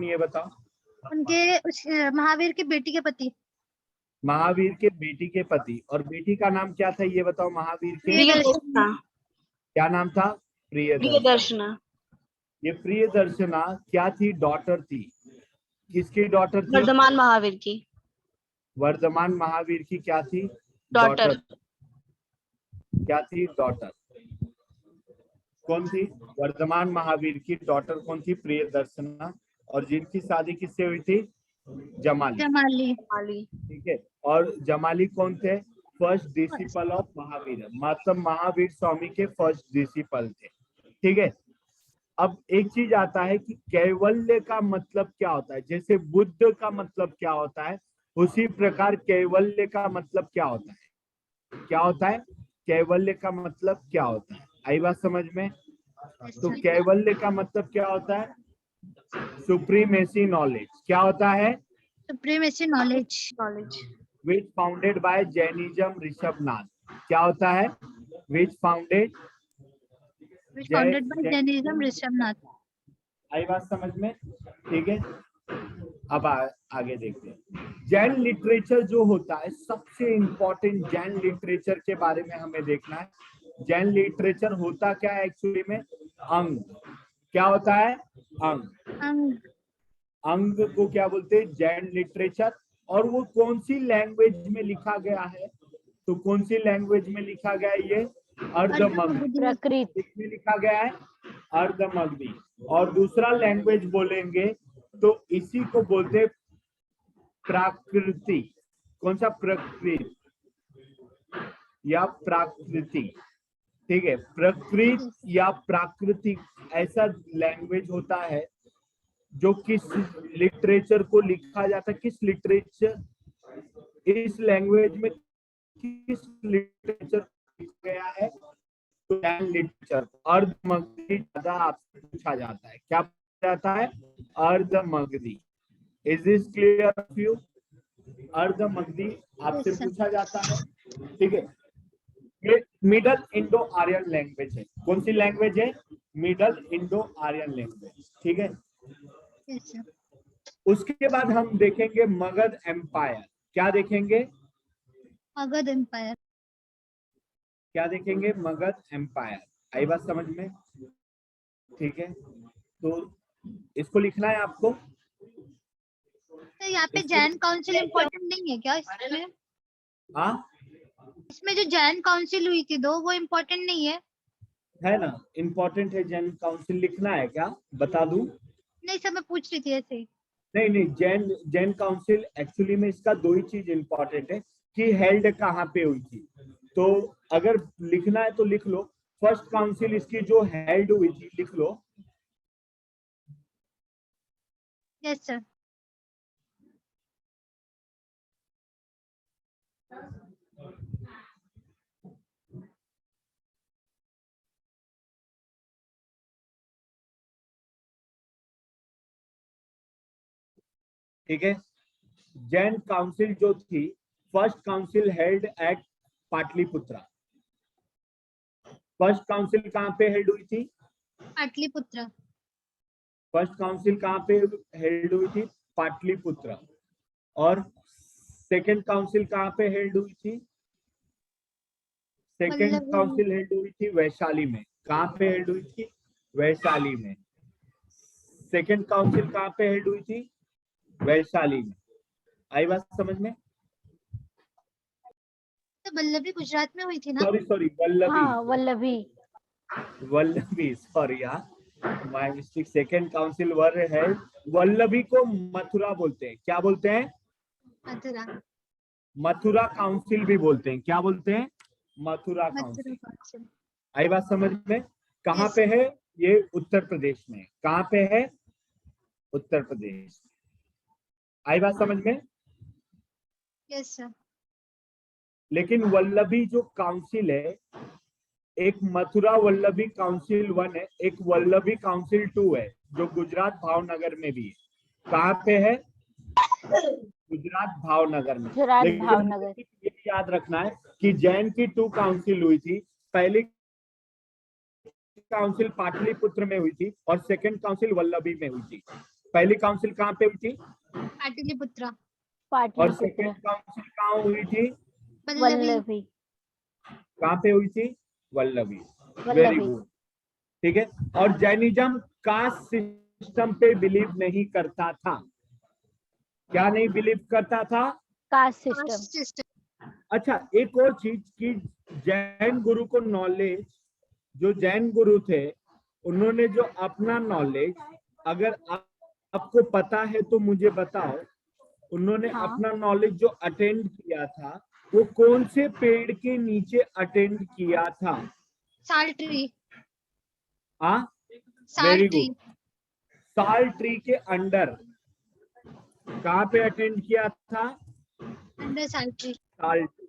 ये बताओ। उनके महावीर की बेटी के पति। महावीर के बेटी के पति। और बेटी का नाम क्या था ये बताओ? महावीर के प्रियदर्शना। क्या नाम था? प्रियदर्शना। ये प्रियदर्शना क्या थी? डॉटर थी। किसकी डॉटर थी? वर्धमान महावीर की वर्धमान महावीर की क्या थी? डॉटर। क्या थी? डॉटर। कौन थी? वर्धमान महावीर की डॉटर कौन थी? प्रियदर्शना। और जिनकी शादी किससे हुई थी? जमाली। ठीक है। और जमाली कौन थे? फर्स्ट डिसिपल ऑफ महावीर, मतलब महावीर स्वामी के फर्स्ट डिसिपल थे। ठीक है। अब एक चीज आता है कि कैवल्य का मतलब क्या होता है। जैसे बुद्ध का मतलब क्या होता है, उसी प्रकार कैवल्य का मतलब क्या होता है? क्या होता है? कैवल्य का मतलब क्या होता है? आई बात समझ में? तो कैवल्य का मतलब क्या होता है? Supremacy knowledge. क्या होता है? Supremacy knowledge. Which founded by Jainism Rishabhanath. क्या होता है? Which founded by Jainism Rishabhanath. आई बात समझ में? ठीक है। अब आगे देखते हैं। जैन लिटरेचर जो होता है, सबसे इंपॉर्टेंट जैन लिटरेचर के बारे में हमें देखना है। जैन लिटरेचर होता क्या है एक्चुअली में? अंग। क्या होता है? अंग। अंग को क्या बोलते हैं? जैन लिटरेचर। और वो कौन सी लैंग्वेज में लिखा गया है? तो कौन सी लैंग्वेज में लिखा गया है? ये अर्धमगधी। प्रकृत। इसमें लिखा गया है अर्धमगधी। और दूसरा लैंग्वेज बोलेंगे तो इसी को बोलते प्राकृति। कौन सा? प्रकृत या प्राकृति। ठीक है। प्रकृत या प्राकृतिक ऐसा लैंग्वेज होता है जो किस लिटरेचर को लिखा जाता है। किस लिटरेचर, इस लैंग्वेज में किस लिटरेचर लिखा गया है? तो जैन लिटरेचर। अर्धमगधी ज्यादा आपसे पूछा जाता है। क्या पूछा जाता है? Ardhamagadhi. Is this clear of you? Ardhamagadhi आपसे पूछा जाता है। ठीक है। ये मिडल इंडो आर्यन लैंग्वेज है। कौन सी लैंग्वेज है? Middle Indo Aryan language. ठीक है। उसके बाद हम देखेंगे मगध एम्पायर। क्या देखेंगे? मगध एम्पायर। क्या देखेंगे? मगध एम्पायर। आई बात समझ में? ठीक है। तो इसको लिखना है आपको। तो यहाँ पे जैन काउंसिल इम्पोर्टेंट नहीं है क्या इसमें? हाँ, इसमें जो जैन काउंसिल हुई थी वो इम्पोर्टेंट नहीं है? है ना, इम्पोर्टेंट है। जैन काउंसिल लिखना है क्या? बता दूं? नहीं सर, मैं पूछ रही थी ऐसे ही। नहीं, जैन काउंसिल एक्चुअली में इसका दो ही चीज इम्पोर्टेंट है कि हेल्ड कहाँ पे हुई थी। तो अगर लिखना है तो लिख लो। फर्स्ट काउंसिल इसकी जो हेल्ड हुई थी लिख लो। Yes sir. ठीक है। जैन काउंसिल जो थी, first council held at Pataliputra. First council कहाँ पे हेल्ड हुई थी? पाटलिपुत्र। फर्स्ट काउंसिल कहाँ पे हेल्ड हुई थी? पाटलिपुत्र। और सेकंड काउंसिल कहाँ पे हेल्ड हुई थी? सेकंड काउंसिल हेल्ड हुई थी वैशाली में। कहाँ पे हेल्ड हुई थी? वैशाली में। सेकंड काउंसिल कहाँ पे हेल्ड हुई थी? वैशाली में। आई बात समझ में? तो वल्लभी गुजरात में हुई थी ना? सॉरी वल्लभी, हाँ वल्लभी। वल्लभी, सॉरी यार, माय मिस्टेक। सेकंड काउंसिल वर है, वल्लभी को मथुरा बोलते हैं। क्या बोलते हैं? मथुरा। मथुरा काउंसिल भी बोलते हैं। क्या बोलते हैं? मथुरा मथुरा काउंसिल। काउंसिल। आई बात समझ में? कहाँ Yes, पे है ये? उत्तर प्रदेश में। कहाँ पे है? उत्तर प्रदेश। आई बात समझ में? Yes sir. लेकिन वल्लभी जो काउंसिल है, एक मथुरा वल्लभी काउंसिल 1 है, एक वल्लभी काउंसिल 2 है, जो गुजरात भावनगर में भी है। कहाँ पे है? गुजरात भावनगर में। गुजरात लेकिन भावनगर। ये याद रखना है कि जैन की 2 काउंसिल हुई थी। पहली काउंसिल पाटलिपुत्र में हुई थी और सेकंड काउंसिल वल्लभी में हुई थी। पहली काउंसिल कहाँ पे हुई थी? पाटलिपुत्र। और पाटलिपुत्र। सेकंड काउंसिल कहाँ हुई थी? वल्लभी। वल्लभी। कहाँ पे हुई थी? वल्लभी। वेरी वल्लभी। गुड, ठीक है। और जैनिज्म कास्ट सिस्टम पे बिलीव नहीं करता था। क्या नहीं बिलीव करता था? Caste system. Caste system. अच्छा, एक और चीज कि जैन गुरु को नॉलेज, जो जैन गुरु थे उन्होंने जो अपना नॉलेज, अगर आपको पता है तो मुझे बताओ, उन्होंने हाँ। अपना नॉलेज जो अटेंड किया था वो कौन से पेड़ के नीचे अटेंड किया था? साल ट्री। हाँ, साल वेरी ट्री। गुड। साल ट्री के अंडर। कहाँ पे अटेंड किया था? अंडर साल ट्री। साल ट्री।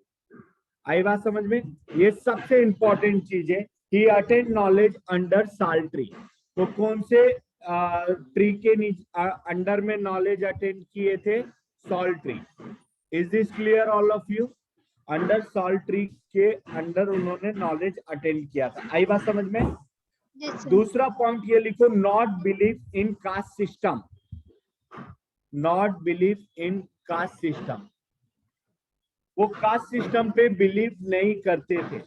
आई बात समझ में? ये सबसे इंपॉर्टेंट चीज है कि अटेंड नॉलेज अंडर साल ट्री। तो कौन से ट्री के नीचे अंडर में नॉलेज अटेंड किए थे? Salt tree. Is this clear all of you? Under salt tree के अंडर उन्होंने नॉलेज अटेंड किया था। आई बात समझ में? Yes sir. दूसरा पॉइंट ये लिखो, not believe in caste system. Not believe in caste system. वो कास्ट सिस्टम पे बिलीव नहीं करते थे।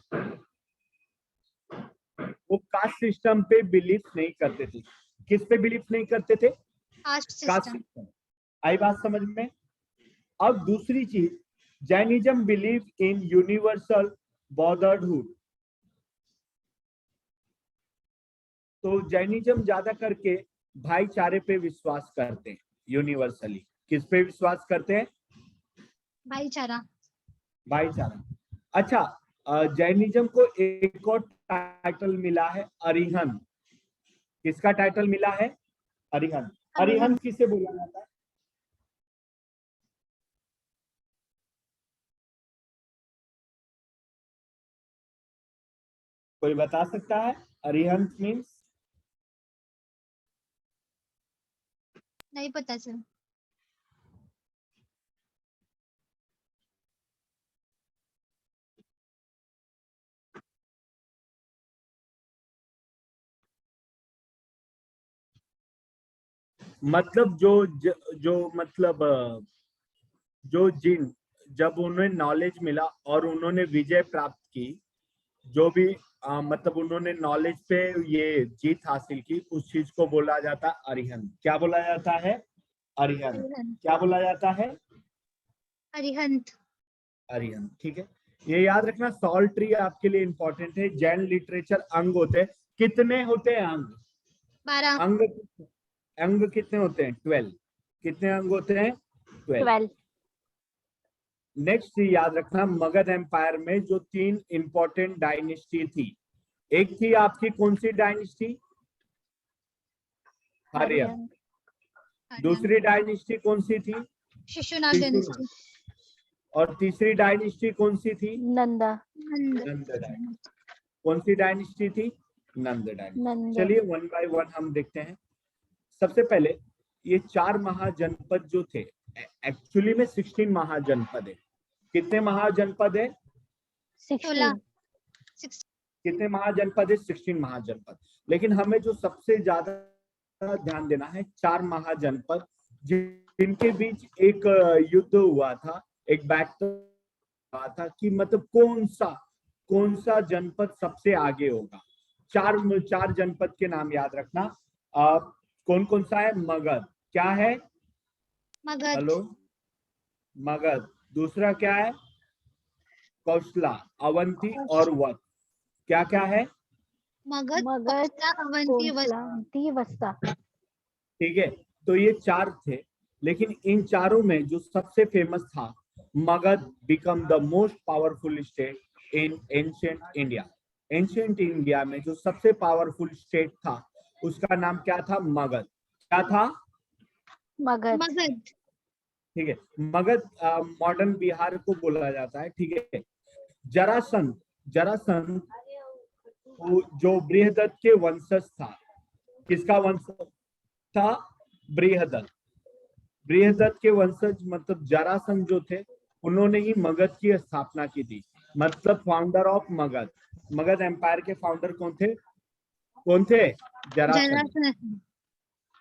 वो कास्ट सिस्टम पे बिलीव नहीं करते थे। किस पे बिलीव नहीं करते थे? Caste caste system. सिस्टम। आई बात समझ में? अब दूसरी चीज, Jainism believe in universal brotherhood. तो जैनिज्म ज्यादा करके भाईचारे पे विश्वास करते हैं, यूनिवर्सली। किस पे विश्वास करते हैं? भाईचारा। भाईचारा। अच्छा, जैनिज्म को एक और टाइटल मिला है, अरिहंत। किसका टाइटल मिला है? अरिहंत। अरिहंत किसे बोला जाता है? कोई बता सकता है? अरिहंत मीन्स? नहीं पता सर। मतलब जो मतलब जो जिन, जब उन्हें नॉलेज मिला और उन्होंने विजय प्राप्त की, जो भी मतलब उन्होंने नॉलेज पे ये जीत हासिल की, उस चीज को बोला जाता है अरिहंत। क्या बोला जाता है? अरिहंत। अरिहंत। क्या बोला जाता है? अरिहंत। अरिहंत, ठीक है। ये याद रखना, सॉल्ट ट्री आपके लिए इंपॉर्टेंट है। जैन लिटरेचर अंग होते हैं। कितने होते हैं अंग? 12। अंग कितने होते हैं? 12। कितने अंग होते हैं? 12। 12। नेक्स्ट याद रखना, मगध एम्पायर में जो 3 इंपॉर्टेंट डायनेस्टी थी, एक थी आपकी कौन सी डायनेस्टी? हरियन। दूसरी डायनेस्टी कौन सी थी? शिशुनाग डायनेस्टी। और तीसरी डायनेस्टी कौन सी थी? नंदा। नंद डायनेस्टी। कौन सी डायनेस्टी थी? नंद डायनेस्टी। नंद। चलिए वन बाय वन हम देखते हैं। सबसे पहले ये 4 महाजनपद जो थे, एक्चुअली में 16 महाजनपद है। कितने महाजनपद है? 16। कितने महाजनपद है? 16 महाजनपद। लेकिन हमें जो सबसे ज्यादा ध्यान देना है, 4 महाजनपद जिनके बीच एक युद्ध हुआ था, एक बैटल हुआ था कि मतलब कौन सा जनपद सबसे आगे होगा। 4 जनपद के नाम याद रखना। कौन कौन सा है? मगध। क्या है? मगध। हेलो, मगध। दूसरा क्या है? कौशला, अवंती और वत्स। क्या क्या है? मगध, मगध, कौशला, अवंती, कोसला, वत्स। वस्ता। ठीक है, तो ये चार थे, लेकिन इन चारों में जो सबसे फेमस था, Magadh become the most powerful state in ancient India. Ancient India में जो सबसे पावरफुल स्टेट था उसका नाम क्या था? मगध। क्या था? मगध। मगध। ठीक है, मगध मॉडर्न बिहार को बोला जाता है। ठीक है, जरासंध, जरासंध जो बृहदत्त के वंशज था। किसका वंशज था? बृहदत्त। बृहदत्त के वंशज मतलब जरासंध जो थे, उन्होंने ही मगध की स्थापना की थी, मतलब founder of Magadh. Magadh empire के फाउंडर कौन थे? कौन थे? जरासंध। जरासंध।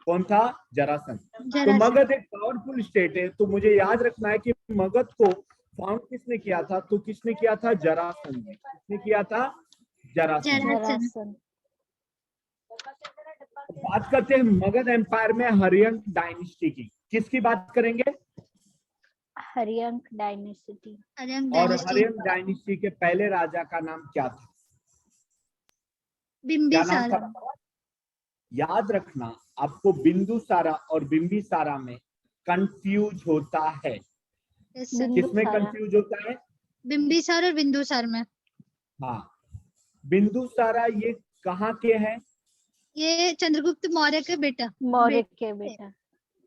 कौन था? जरासंध। तो जरासंध। मगध एक पावरफुल स्टेट है, तो मुझे याद रखना है कि मगध को फाउंड किसने किया था? तो किसने किया था? जरासंध ने। किसने किया था? जरासंध। जरासंध। जरासंध। बात करते हैं मगध एम्पायर में हर्यंक डायनेस्टी की। किसकी बात करेंगे? हर्यंक डायनेस्टी। हर्यंक और डायनेस्टी। हर्यंक डायनेस्टी के पहले राजा का नाम क्या था? क्या नाम बिंबिसार। था? याद रखना, आपको बिंदुसारा और बिंबिसारा में कंफ्यूज होता है। Yes, sir। किसमें बिंदुसारा। कंफ्यूज होता है? बिंबिसार और बिंदुसार में। हाँ, बिंदुसारा ये कहाँ के हैं? ये चंद्रगुप्त मौर्य के बेटा। मौर्य के बेटा।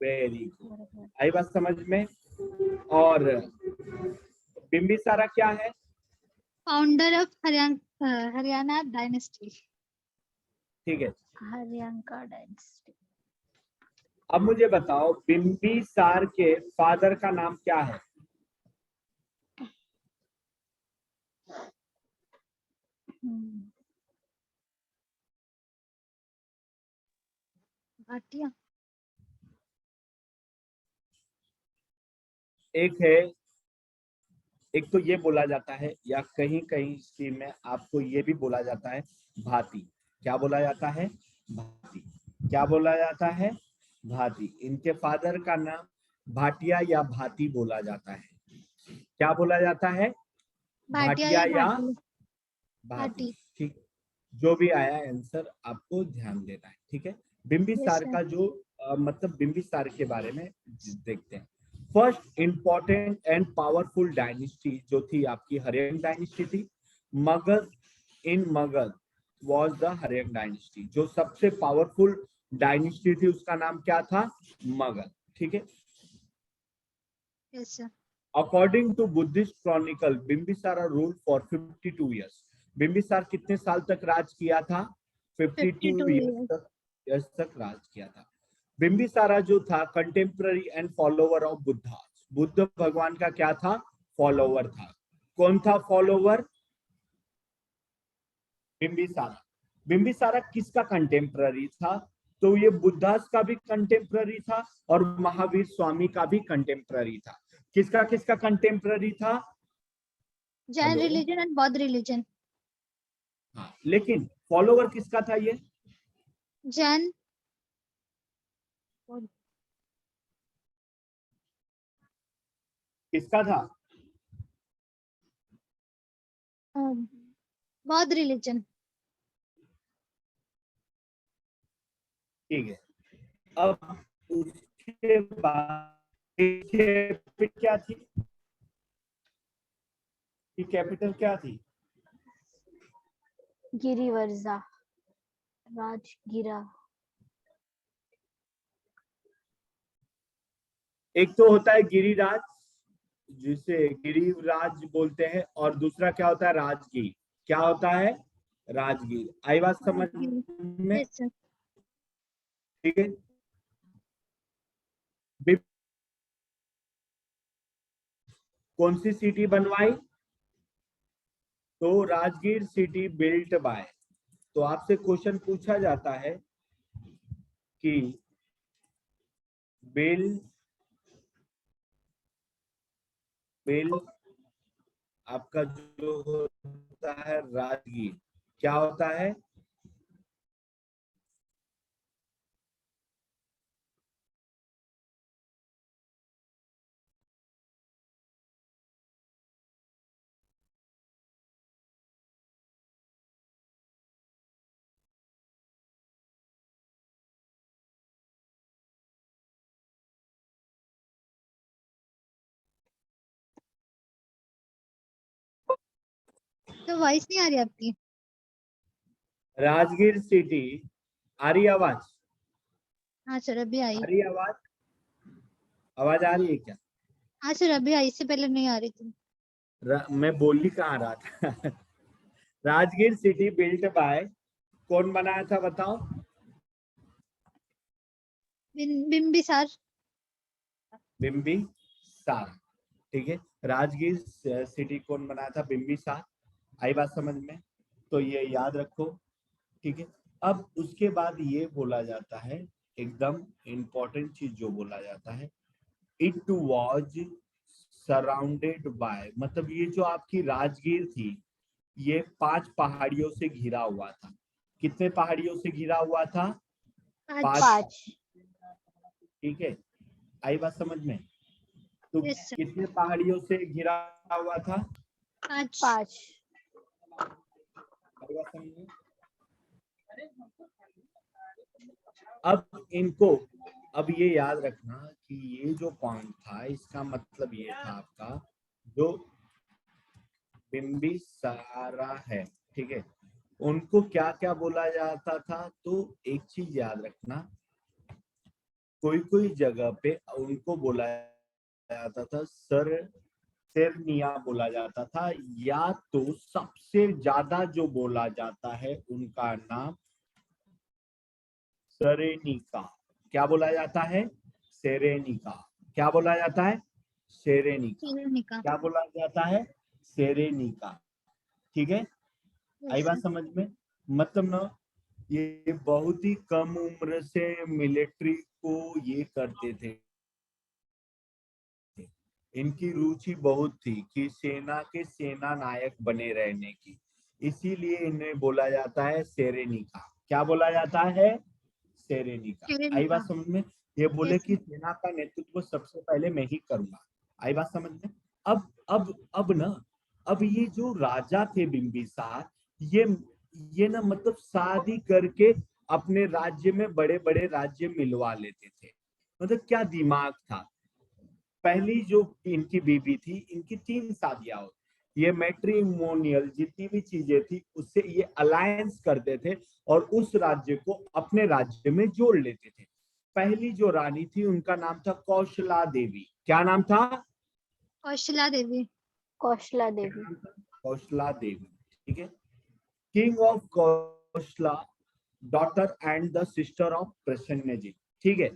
वेरी गुड, आई बात समझ में। और बिंबिसारा क्या है? Founder of Haryana dynasty. ठीक है, हर्यंका डायनेस्टी। अब मुझे बताओ बिंबिसार के फादर का नाम क्या है? भाटिया। एक है, एक तो ये बोला जाता है, या कहीं कहीं स्कीम में आपको ये भी बोला जाता है भाती। क्या बोला जाता है? भाती। क्या बोला जाता है? भाती। इनके फादर का नाम भाटिया या भाती बोला जाता है। क्या बोला जाता है? भाटिया भाटिया या या भाटी। भाती। भाटी। ठीक, जो भी आया आंसर आपको ध्यान देना है। ठीक है, Yes, बिंबिसार sir। का जो मतलब बिंबिसार के बारे में देखते हैं। First important and powerful dynasty जो थी आपकी हर्यंक डायनेस्टी थी। Magadha, in Magadha was the Haryanka dynasty. जो सबसे पावरफुल डायनेस्टी थी उसका नाम क्या था? मगध। ठीक है, Yes, sir। According to Buddhist chronicle Bimbisara rule for 52 years. Bimbisar कितने साल तक राज किया था? 52 52 ईयर्स तक राज किया था। बिंबिसारा जो था contemporary and follower of Buddha. Buddha भगवान का क्या था? फॉलोवर था। कौन था फॉलोवर? बिंबिसारा। बिंबिसारा किसका कंटेम्पररी था? तो ये बुद्धास का भी कंटेम्पररी था और महावीर स्वामी का भी कंटेम्पररी था। किसका किसका कंटेम्पररी था? जैन हेलो, रिलीजन एंड बौद्ध रिलीजन। हाँ, लेकिन फॉलोवर किसका था? ये जैन। किसका था? बौद्ध रिलीजन। ठीक है, अब उसके बाद क्या थी? कि कैपिटल क्या थी? गिरिवर्जा, राजगिरा। एक तो होता है गिरिराज, जिसे गिरिराज बोलते हैं, और दूसरा क्या होता है? राजगीर। क्या होता है? राजगीर। आई बात समझ में? Yes, sir। ठीक है, बि- कौन सी सिटी बनवाई? तो राजगीर सिटी बिल्ट बाय। तो आपसे क्वेश्चन पूछा जाता है कि बिल बिल आपका जो होता है राजगीर, क्या होता है? तो वॉइस नहीं आ रही आपकी। राजगीर सिटी, आ रही आवाज? हाँ सर अभी आई। आ रही आवाज? आवाज आ रही है क्या? हाँ सर अभी आई, इससे पहले नहीं आ रही थी। मैं बोल ही कहाँ रहा था। राजगीर सिटी बिल्ट बाय, कौन बनाया था बताओ? बिम्बिसार। बिम्बिसार, ठीक है। राजगीर सिटी कौन बनाया था? बिम्बिसार। आई बात समझ में? तो ये याद रखो, ठीक है। अब उसके बाद ये बोला जाता है, एकदम इंपॉर्टेंट चीज जो बोला जाता है, इट वॉज सराउंडेड बाय, मतलब ये जो आपकी राजगीर थी ये 5 पहाड़ियों से घिरा हुआ था। कितने पहाड़ियों से घिरा हुआ था? 5। 5। ठीक है, आई बात समझ में? तो Yes, sir. कितने पहाड़ियों से घिरा हुआ था? 5। आई बात समझ में? अब इनको, अब ये याद रखना कि ये जो पॉइंट था इसका मतलब ये था आपका जो बिम्बिसारा है, ठीक है, उनको क्या क्या बोला जाता था? तो एक चीज याद रखना, कोई कोई जगह पे उनको बोला जाता था सेरनिया बोला जाता था, या तो सबसे ज्यादा जो बोला जाता है उनका नाम सेरेनिका। क्या बोला जाता है? सेरेनिका। क्या बोला जाता है? सेरेनिका। क्या बोला जाता है? सेरेनिका, ठीक है। आई बात समझ में? मतलब ना ये बहुत ही कम उम्र से मिलिट्री को ये करते थे, इनकी रुचि बहुत थी कि सेना के सेना नायक बने रहने की, इसीलिए इन्हें बोला जाता है सेरेनिका। क्या बोला जाता है? सेरेनिका। आई बात समझ में? ये बोले कि सेना का नेतृत्व सबसे पहले मैं ही करूंगा। आई बात समझ में? अब ना, अब ये जो राजा थे बिम्बिसार, ये ना मतलब शादी करके अपने राज्य में बड़े बड़े राज्य मिलवा लेते थे। मतलब क्या दिमाग था। पहली जो इनकी बीबी थी, इनकी 3 शादियां हुई। ये मैट्रिमोनियल जितनी भी चीजें थी उससे ये अलायंस करते थे और उस राज्य को अपने राज्य में जोड़ लेते थे। पहली जो रानी थी उनका नाम था कौशला देवी। क्या नाम था? कौशला देवी। कौशला देवी। कौशला देवी, ठीक है। King of Kaushala, daughter and the sister of Prasannajit, ठीक है।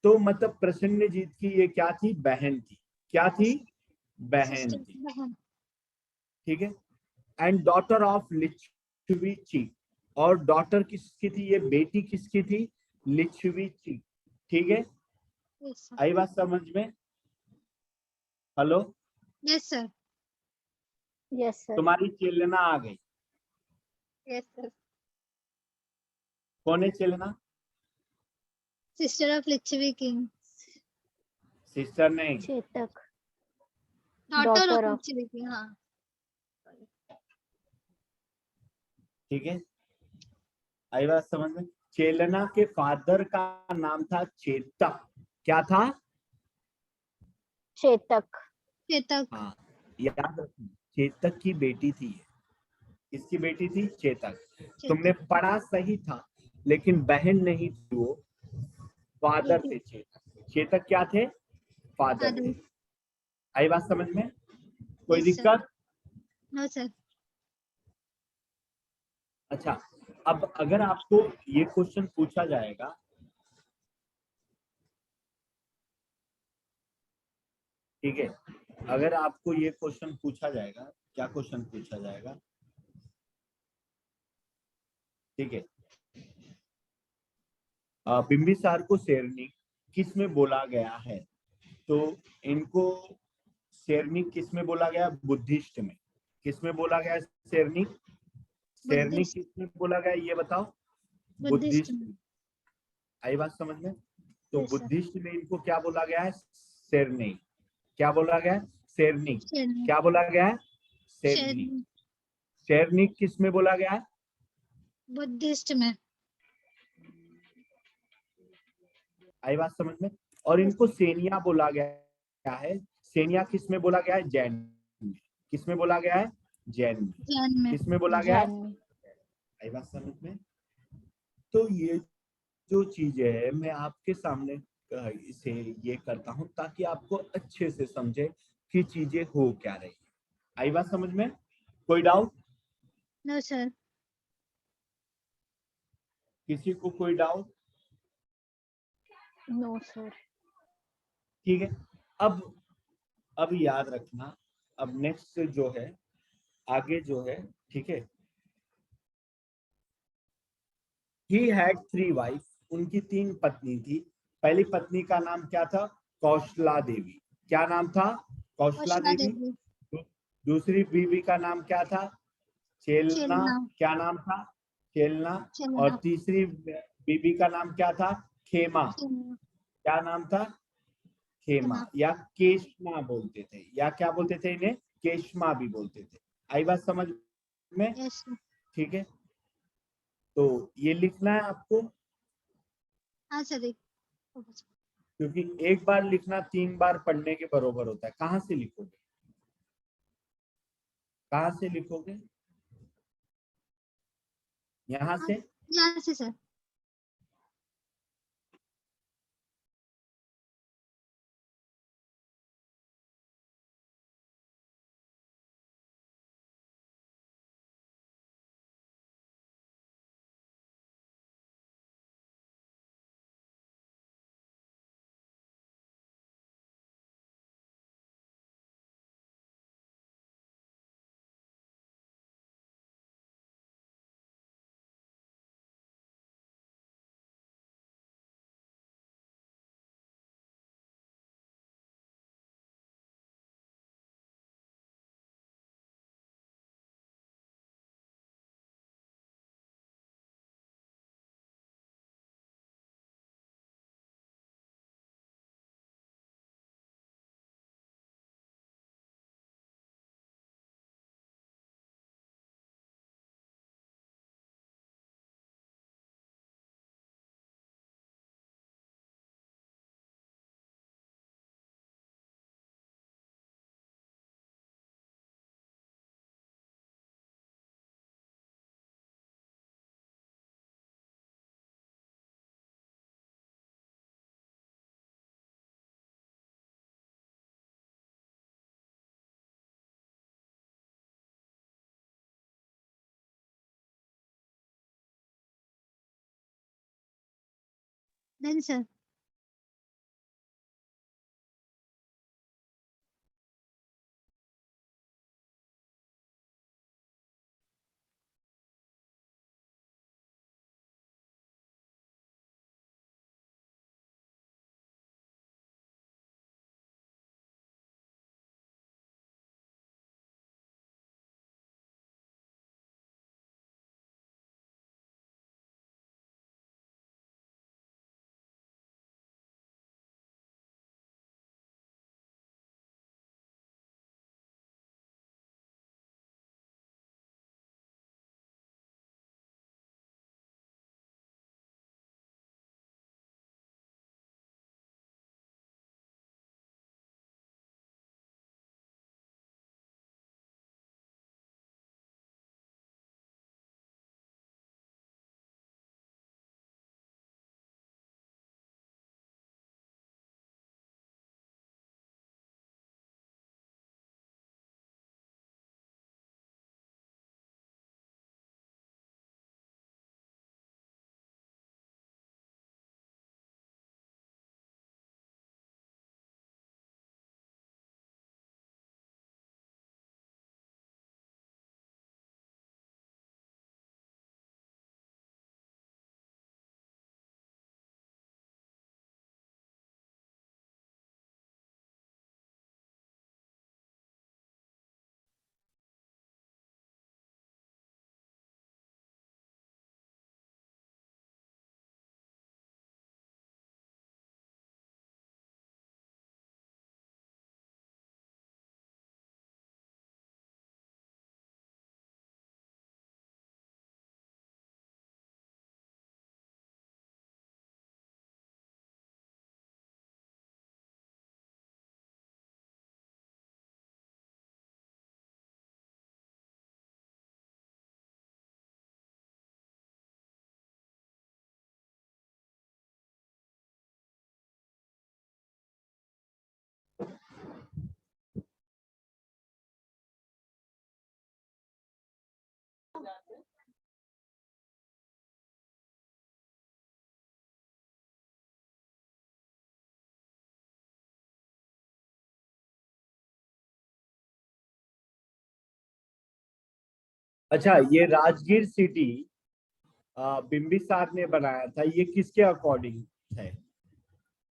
तो मतलब प्रसन्नजीत की ये क्या थी? बहन थी। क्या थी? बहन थी, ठीक है। एंड डॉटर ऑफ लिच्छवी ची, और डॉटर किसकी थी? ये बेटी किसकी थी? लिच्छवी ची, ठीक है। आई बात समझ में? Hello, yes sir. Yes sir. तुम्हारी चेलना आ गई। Yes sir. कौन है Chelna? Sister of Lichchhavi king. Sister नहीं, Chetak. Daughter Daughter of of- Lichchhavi king. हाँ ठीक है। आई बात समझ में? चेलना के फादर का नाम था चेतक। क्या था? चेतक। चेतक। हाँ, याद रखना, चेतक की बेटी थी ये। किसकी बेटी थी? चेतक। तुमने पढ़ा सही था, लेकिन बहन नहीं थी वो, फादर थे चेतक। चेतक क्या थे? फादर थे। आई बात समझ में? कोई दिक्कत? No sir. अच्छा, अब अगर आपको ये क्वेश्चन पूछा जाएगा, ठीक है, अगर आपको ये क्वेश्चन पूछा जाएगा, क्या क्वेश्चन पूछा जाएगा? ठीक है, बिंबिसार को शेरनी किस में बोला गया है? तो इनको शेरनी किस में बोला गया? बुद्धिस्ट में। किस में बोला गया शेरनी? शेरनी किस में बोला गया ये बताओ? बुद्धिस्ट में। आई बात समझ में? तो बुद्धिस्ट में इनको क्या बोला गया है? शेरनी। क्या बोला गया है? शेरनी। क्या बोला गया है? शेरनी। शेरनी किस में बोला गया है? बुद्धिस्ट में। आई बात समझ में? और इनको सेनिया बोला गया है। सेनिया किस में बोला गया है? जैन में। किस में बोला गया है? जैन में। जैन में। किसमें बोला गया है? जैन में। आई बात समझ में? तो ये जो चीज है मैं आपके सामने इसे ये करता हूं ताकि आपको अच्छे से समझे कि चीजें हो क्या रही है। आई बात समझ में? कोई डाउट? No sir. किसी को कोई डाउट? No sir. ठीक है। अब याद रखना, अब नेक्स्ट जो है आगे जो है, ठीक है। ही हैड 3 वाइफ, उनकी 3 पत्नी थी। पहली पत्नी का नाम क्या था? कौशला देवी। क्या नाम था? कौशला कौशला देवी। देवी। दूसरी बीवी का नाम क्या था? चेलना। चेलना। क्या नाम था? चेलना। और चेलना। तीसरी बीबी का नाम क्या था? खेमा। चेलना। क्या नाम था? खेमा खेमा। या केशमा बोलते थे, या क्या बोलते थे इन्हें? केशमा भी बोलते थे। आई बात समझ में? यस। ठीक है। तो ये लिखना है आपको, हाँ सर देख। क्योंकि एक बार लिखना 3 बार पढ़ने के बरोबर होता है। कहाँ से लिखोगे? कहाँ से लिखोगे? यहाँ हाँ, से? यहाँ से सर। Then sir. अच्छा, ये राजगीर सिटी बिम्बिसार ने बनाया था, ये किसके अकॉर्डिंग है?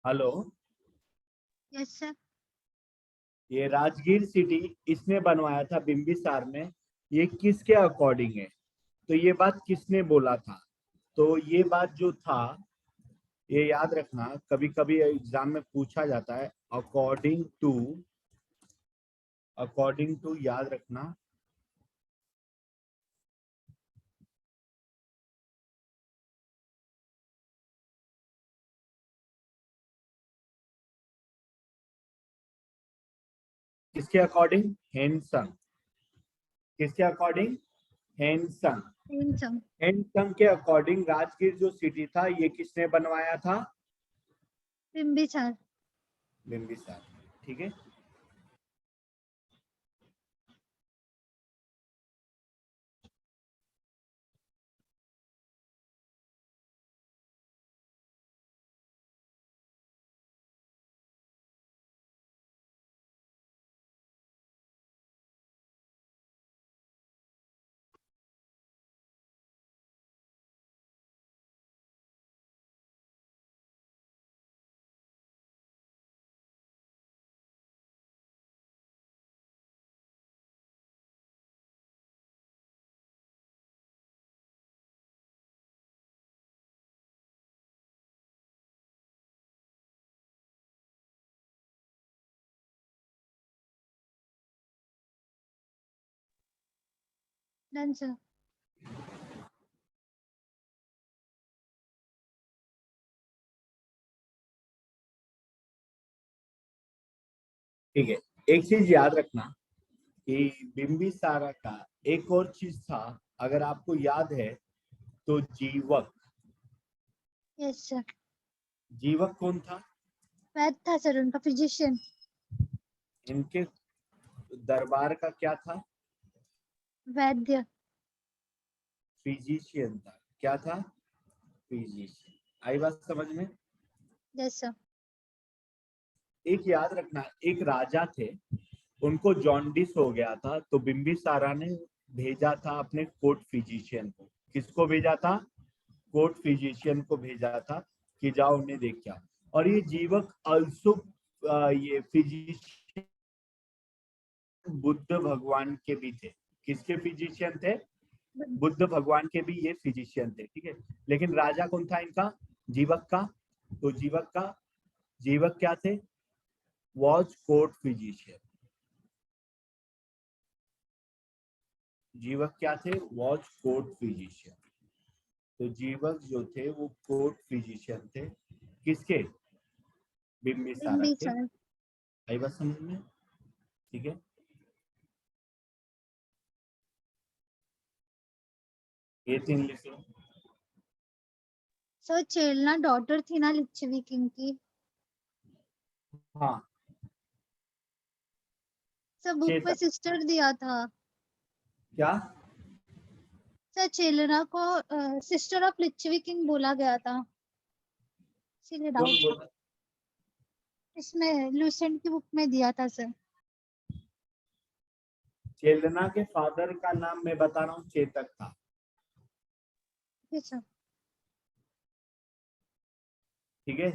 Hello, yes sir. ये राजगीर सिटी इसने बनवाया था बिम्बिसार में, ये किसके अकॉर्डिंग है? तो ये बात किसने बोला था? तो ये बात जो था, ये याद रखना, कभी कभी एग्जाम में पूछा जाता है। अकॉर्डिंग टू याद रखना। किसके अकॉर्डिंग? हैंसंग। किसके अकॉर्डिंग? हैंसंग। सम। हैंसंग के अकॉर्डिंग राजगीर जो सिटी था, ये किसने बनवाया था? बिम्बिसार। बिम्बिसार। ठीक है। Done sir. ठीक है, एक चीज याद रखना कि बिम्बिसारा का एक और चीज था, अगर आपको याद है तो जीवक। Yes sir. जीवक कौन था? वैद था सर, उनका फिजिशियन। इनके दरबार का क्या था? वैद्य। फिजिशियन था। क्या था? फिजिशियन। आई बात समझ में? Yes sir. एक याद रखना, एक राजा थे, उनको जॉन्डिस हो गया था, तो बिम्बिसारा ने भेजा था अपने कोर्ट फिजिशियन को। किसको भेजा था? कोर्ट फिजिशियन को भेजा था कि जाओ उन्हें देख के आओ। और ये जीवक अल्सो ये फिजिशियन बुद्ध भगवान के भी थे। किसके फिजिशियन थे? बुद्ध भगवान के भी ये फिजिशियन थे। ठीक है, लेकिन राजा कौन था इनका? जीवक का। तो जीवक क्या थे? Was court physician. जीवक क्या थे? Was court physician. तो जीवक जो थे वो कोर्ट फिजिशियन थे। किसके? बिम्बिसारा के। बिम्बिसार। आई बात समझ में? ठीक है। ये तीन लिख लो। सर चेलना डॉटर थी ना लिच्छवी किंग की। हाँ, सर बुक में चेतक। सिस्टर दिया था। क्या? सर चेलना को सिस्टर ऑफ लिच्छवी किंग बोला गया था, इसीलिए कौन डाउट था। बोला? इसमें लूसेंट की बुक में दिया था सर। चेलना के फादर का नाम मैं बता रहा हूँ, चेतक था। ठीक सर। ठीक है।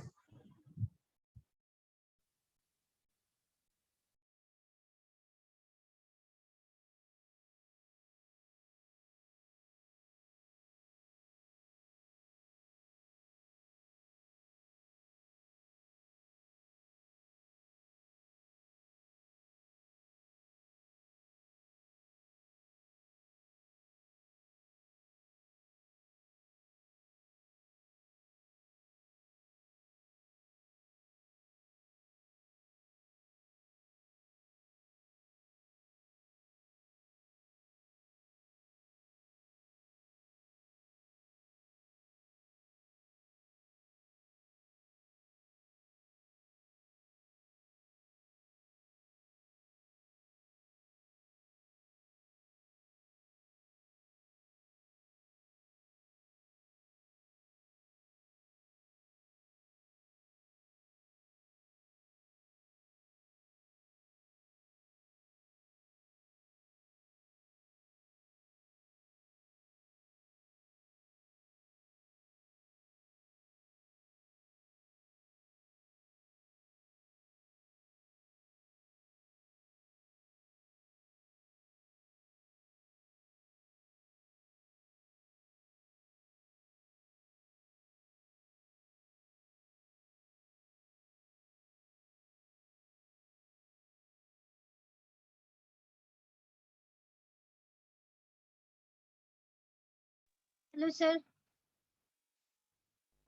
Hello sir.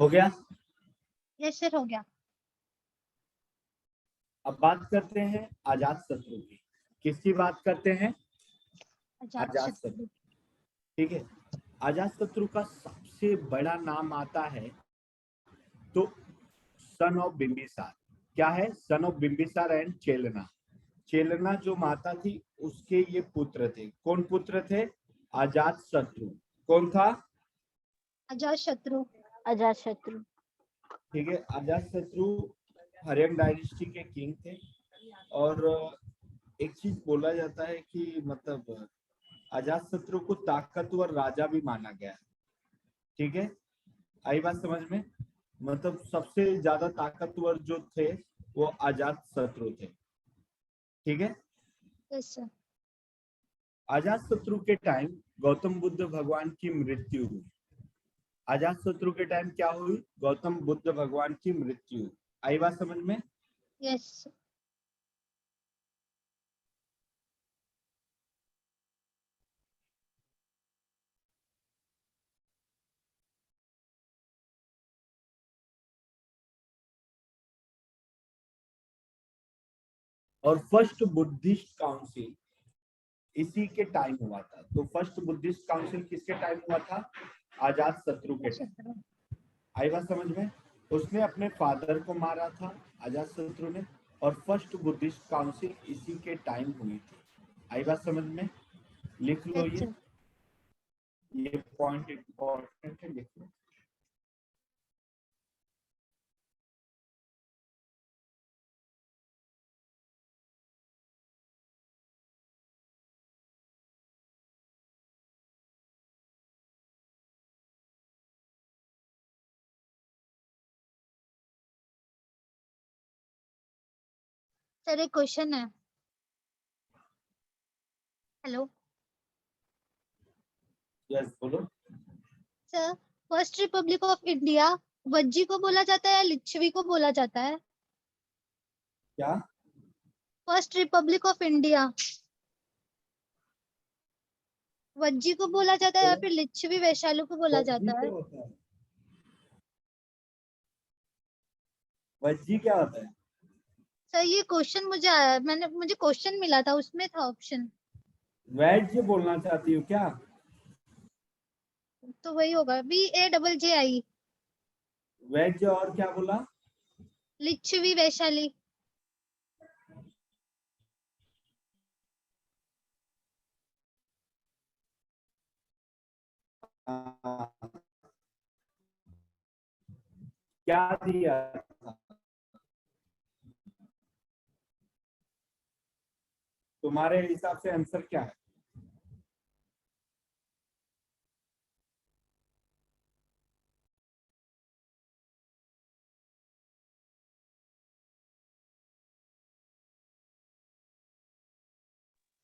हो गया। यस सर, हो गया। अब बात करते हैं अजात शत्रु की। किसकी बात करते हैं? अजात शत्रु। ठीक है। अजात शत्रु का सबसे बड़ा नाम आता है तो सन ऑफ बिंबिसार। क्या है? Son of Bimbisara and Chelna. Chelna जो माता थी उसके ये पुत्र थे। कौन पुत्र थे? अजात शत्रु। कौन था? अजात शत्रु। अजात शत्रु। ठीक है। अजात शत्रु हर्यन डायनेस्टी के किंग थे। और एक चीज बोला जाता है कि मतलब अजात शत्रु को ताकतवर राजा भी माना गया है। ठीक है, आई बात समझ में? मतलब सबसे ज्यादा ताकतवर जो थे वो अजात शत्रु थे। ठीक है। Yes sir. अजात शत्रु के टाइम गौतम बुद्ध भगवान की मृत्यु हुई। अजात शत्रु के टाइम क्या हुई? गौतम बुद्ध भगवान की मृत्यु। आई बात समझ में? यस। और फर्स्ट बुद्धिस्ट काउंसिल इसी के टाइम हुआ था। तो फर्स्ट बुद्धिस्ट काउंसिल किसके टाइम हुआ था? अजात शत्रु के टाइम। आई बात समझ में? उसने अपने फादर को मारा था अजात शत्रु ने। और फर्स्ट बुद्धिस्ट काउंसिल इसी के टाइम हुई थी। आई बात समझ में? लिख लो यस सर। ये पॉइंट इंपॉर्टेंट है, लिख लो। सर एक क्वेश्चन है। हेलो यस बोलो। Sir, first Republic of India Vajji को बोला जाता है या लिच्छवी को बोला जाता है? क्या? First Republic of India Vajji को बोला जाता है या फिर लिच्छवी वैशाली को बोला वज्जी जाता है? क्या होता है? वज्जी क्या होता है? सर ये क्वेश्चन मुझे आया, मुझे क्वेश्चन मिला था, उसमें था ऑप्शन। वैज्य बोलना चाहती हो क्या? तो वही होगा, VAJJ। वैज्य और क्या बोला? लिच्छवी वैशाली। क्या दिया था? तुम्हारे हिसाब से आंसर क्या है?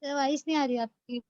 सर वॉइस नहीं आ रही आपकी।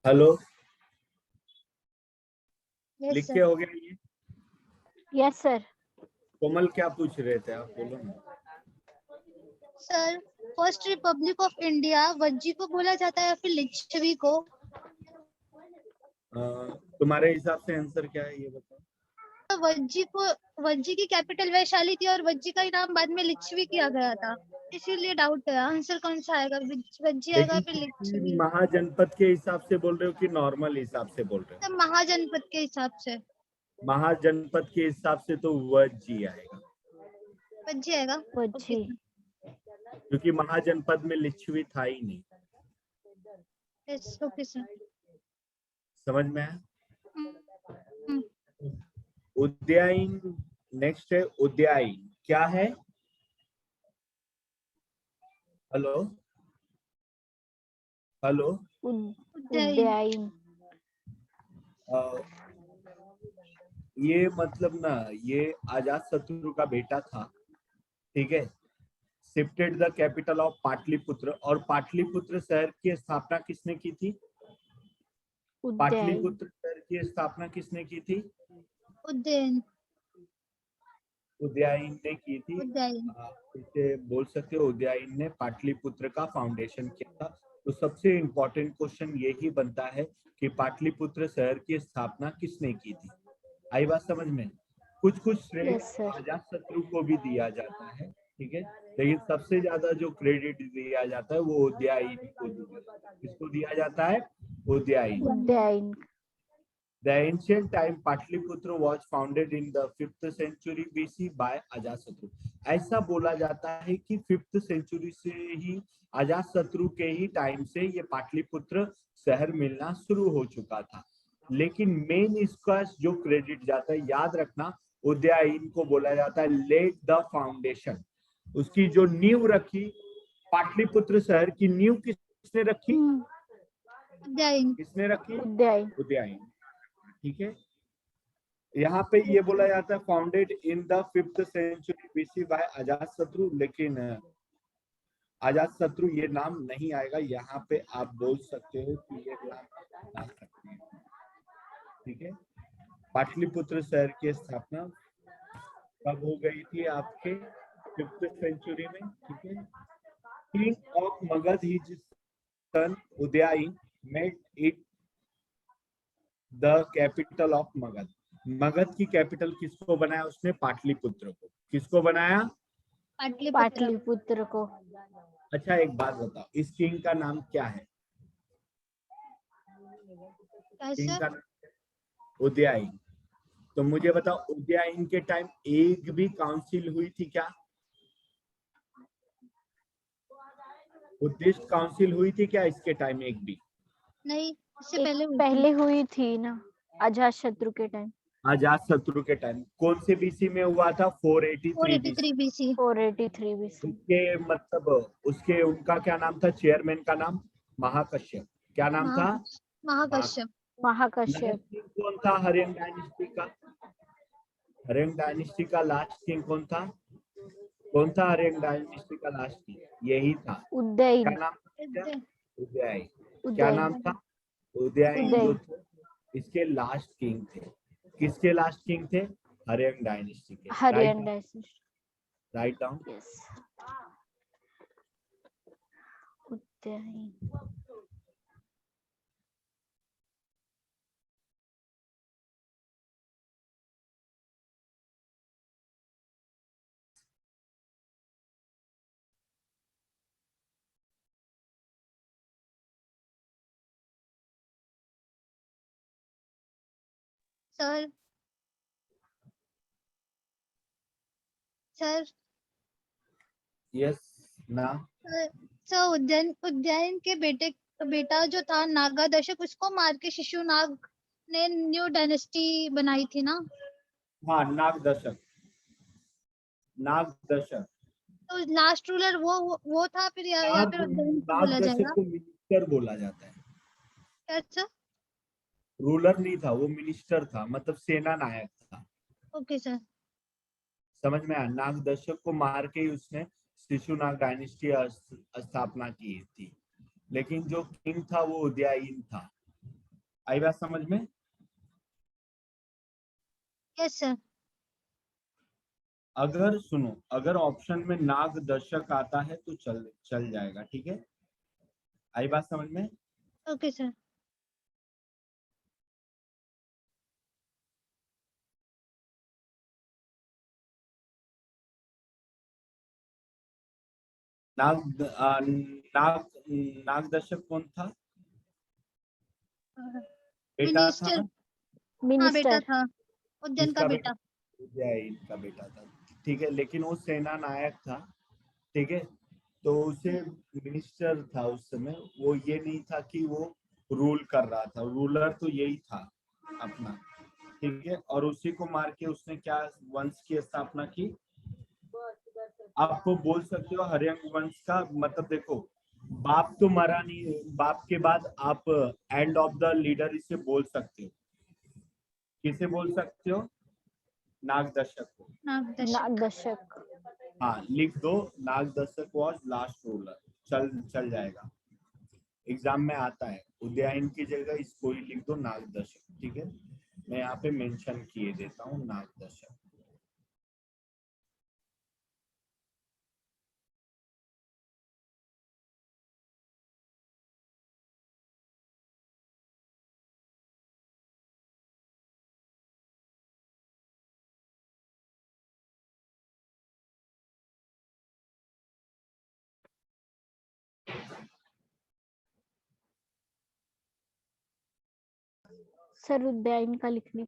हेलो, यस लिख के सर। हो गया ये? Yes sir. कोमल क्या पूछ रहे थे आप, बोलो ना। Sir first Republic of India Vajji को बोला जाता है या फिर लिच्छवी को? तुम्हारे हिसाब से आंसर क्या है ये बताओ। तो वज्जी की कैपिटल वैशाली थी और वज्जी का ही नाम बाद में लिच्छवी किया गया था, इसीलिए डाउट है आंसर कौन सा आएगा, वज्जी आएगा लेकिन फिर लिच्छवी? महाजनपद के हिसाब से बोल रहे हो कि नॉर्मल हिसाब से बोल रहे हो? तो महाजनपद के हिसाब से। महाजनपद के हिसाब से तो वज्जी आएगा, वज्जी आएगा। वज्जी। क्योंकि महाजनपद में लिच्छवी था ही नहीं। Yes okay sir. समझ में आया? हम्म, उद्यायन नेक्स्ट है। उद्यायन क्या है? Hello hello. उद्यायन। ये मतलब ना, ये अजात शत्रु का बेटा था, ठीक है। Shifted the capital of Pataliputra, और पाटलिपुत्र शहर की स्थापना किसने की थी? उद्यायन। पाटलिपुत्र शहर की स्थापना किसने की थी? उज्जैन। उदयायन ने की थी। उज्जैन। इसे बोल सकते हो उदयायन ने पाटलिपुत्र का फाउंडेशन किया था। तो सबसे इम्पोर्टेंट क्वेश्चन यही बनता है कि पाटलिपुत्र शहर की स्थापना किसने की थी। आई बात समझ में? कुछ कुछ श्रेय Yes, sir. अजात शत्रु को भी दिया जाता है, ठीक है, लेकिन सबसे ज्यादा जो क्रेडिट दिया जाता है वो उदयायन को दिया जाता है। किसको दिया जाता है? उदयायन। उद्यायन। The ancient time Patliputra was founded in the 5th century BC by Ajatashatru. ऐसा बोला जाता है कि 5th सेंचुरी से ही अजातशत्रु के ही टाइम से ये पाटलिपुत्र शहर मिलना शुरू हो चुका था। लेकिन मेन इसका जो क्रेडिट जाता है, याद रखना, उदयायन को बोला जाता है लेट द फाउंडेशन। उसकी जो नींव रखी, पाटलिपुत्र शहर की नींव किसने रखी? उज्जैन। किसने रखी? उद्यायन। उदयायन, ठीक है। यहाँ पे ये बोला जाता है founded in the 5th century BC by Ajatashatru, लेकिन अजातशत्रु ये नाम नहीं आएगा। यहाँ पे आप बोल सकते हो कि ये नाम आ सकते हैं, ठीक है। पाटलिपुत्र शहर की स्थापना कब हो गई थी? आपके 5th सेंचुरी में, ठीक है। King of Magadha his son Udayan made it the capital of Magadh. Magadha की कैपिटल किसको बनाया उसने? पाटलिपुत्र को। किसको बनाया? पाटलिपुत्र को। अच्छा एक बात बताओ, इस किंग का नाम क्या है? किंग का नाम उदयायन। तो मुझे बताओ, उदयायन के टाइम एक भी काउंसिल हुई थी क्या? बुद्धिस्ट काउंसिल हुई थी क्या इसके टाइम? एक भी नहीं, इससे पहले हुई थी। पहले हुई थी ना, अजातशत्रु के टाइम। अजातशत्रु के टाइम कौन से बीसी में हुआ था? 483 बीसी। 483 BC। उसके मतलब उसके उनका क्या नाम था? चेयरमैन का नाम महाकश्यप। क्या नाम था? महाकश्यप। महाकश्यप। किंग कौन था हर्यन डायनेस्टी का? हर्यन डायनेस्टी का लास्ट किंग कौन था? कौन था हर्यन डायनेस्टी का लास्ट किंग? यही था। क्या उदयन। नाम था? उदयायन। क्या उदयन। नाम था? उदयायन जो थे इसके लास्ट किंग थे। किसके लास्ट किंग थे? हर्यन डायनेस्टी के। Haryanka dynasty. Write down. Yes. Udayan. Sir sir yes ना। सर उज्जैन के बेटा जो था नागादशक, उसको मार के शिशुनाग ने न्यू डायनेस्टी बनाई थी ना? हाँ, नागदशक। नागदशक। तो लास्ट रूलर वो था फिर या फिर उज्जैन को बोला नागदशक जाएगा? को मिनिस्टर बोला जाता है। अच्छा रूलर नहीं था वो, मिनिस्टर था, मतलब सेना नायक था। Okay sir. समझ में आया? नागदशक को मार के ही उसने शिशुनाग डायनेस्टी स्थापना की थी। लेकिन जो किंग था वो उदयायन था। आई बात समझ में? Yes sir. अगर सुनो, अगर ऑप्शन में नाग दर्शक आता है तो चल जाएगा, ठीक है? आई बात समझ में? Okay sir. नाग नाग दर्शक कौन था? बेटा था मिनिस्टर। ना? हाँ बेटा मिनिस्टर। था, उज्जैन का किसका बेटा। उज्जैन का बेटा था, ठीक है, लेकिन वो सेना नायक था, ठीक है, तो उसे मिनिस्टर था उस समय, वो ये नहीं था कि वो रूल कर रहा था, रूलर तो यही था अपना, ठीक है, और उसी को मार के उसने क्या वंश की स्थापना की। आप बोल सकते हो हरियांग वंश का मतलब, देखो बाप तो मरा नहीं, बाप के बाद आप एंड ऑफ द लीडर इसे बोल सकते हो। किसे बोल सकते हो? नागदर्शक को। नागदर्शक। हाँ लिख दो, नागदर्शक वॉज लास्ट रूलर, चल जाएगा, एग्जाम में आता है। उदयन की जगह इसको ही लिख दो नागदर्शक, ठीक है, मैं यहाँ पे मेंशन किए देता हूँ नागदर्शक। सर उज्जैन का लिखने।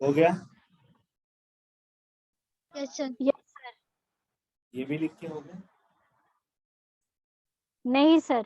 हो गया? Yes sir. Yes sir. ये भी लिख के हो गया? नहीं sir.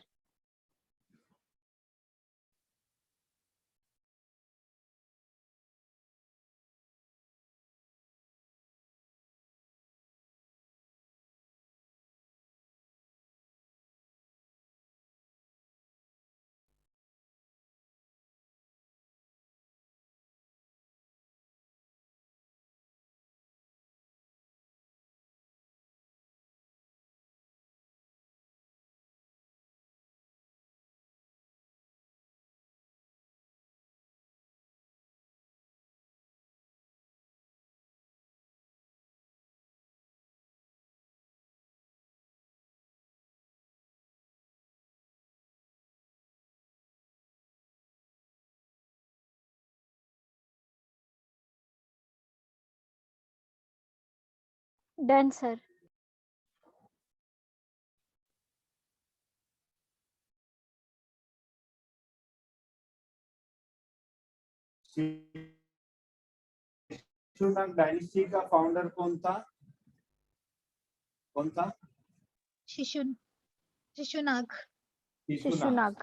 Done sir. Shishunag dynasty का फाउंडर कौन था? कौन था? शिशुनाग। शिशुनाग।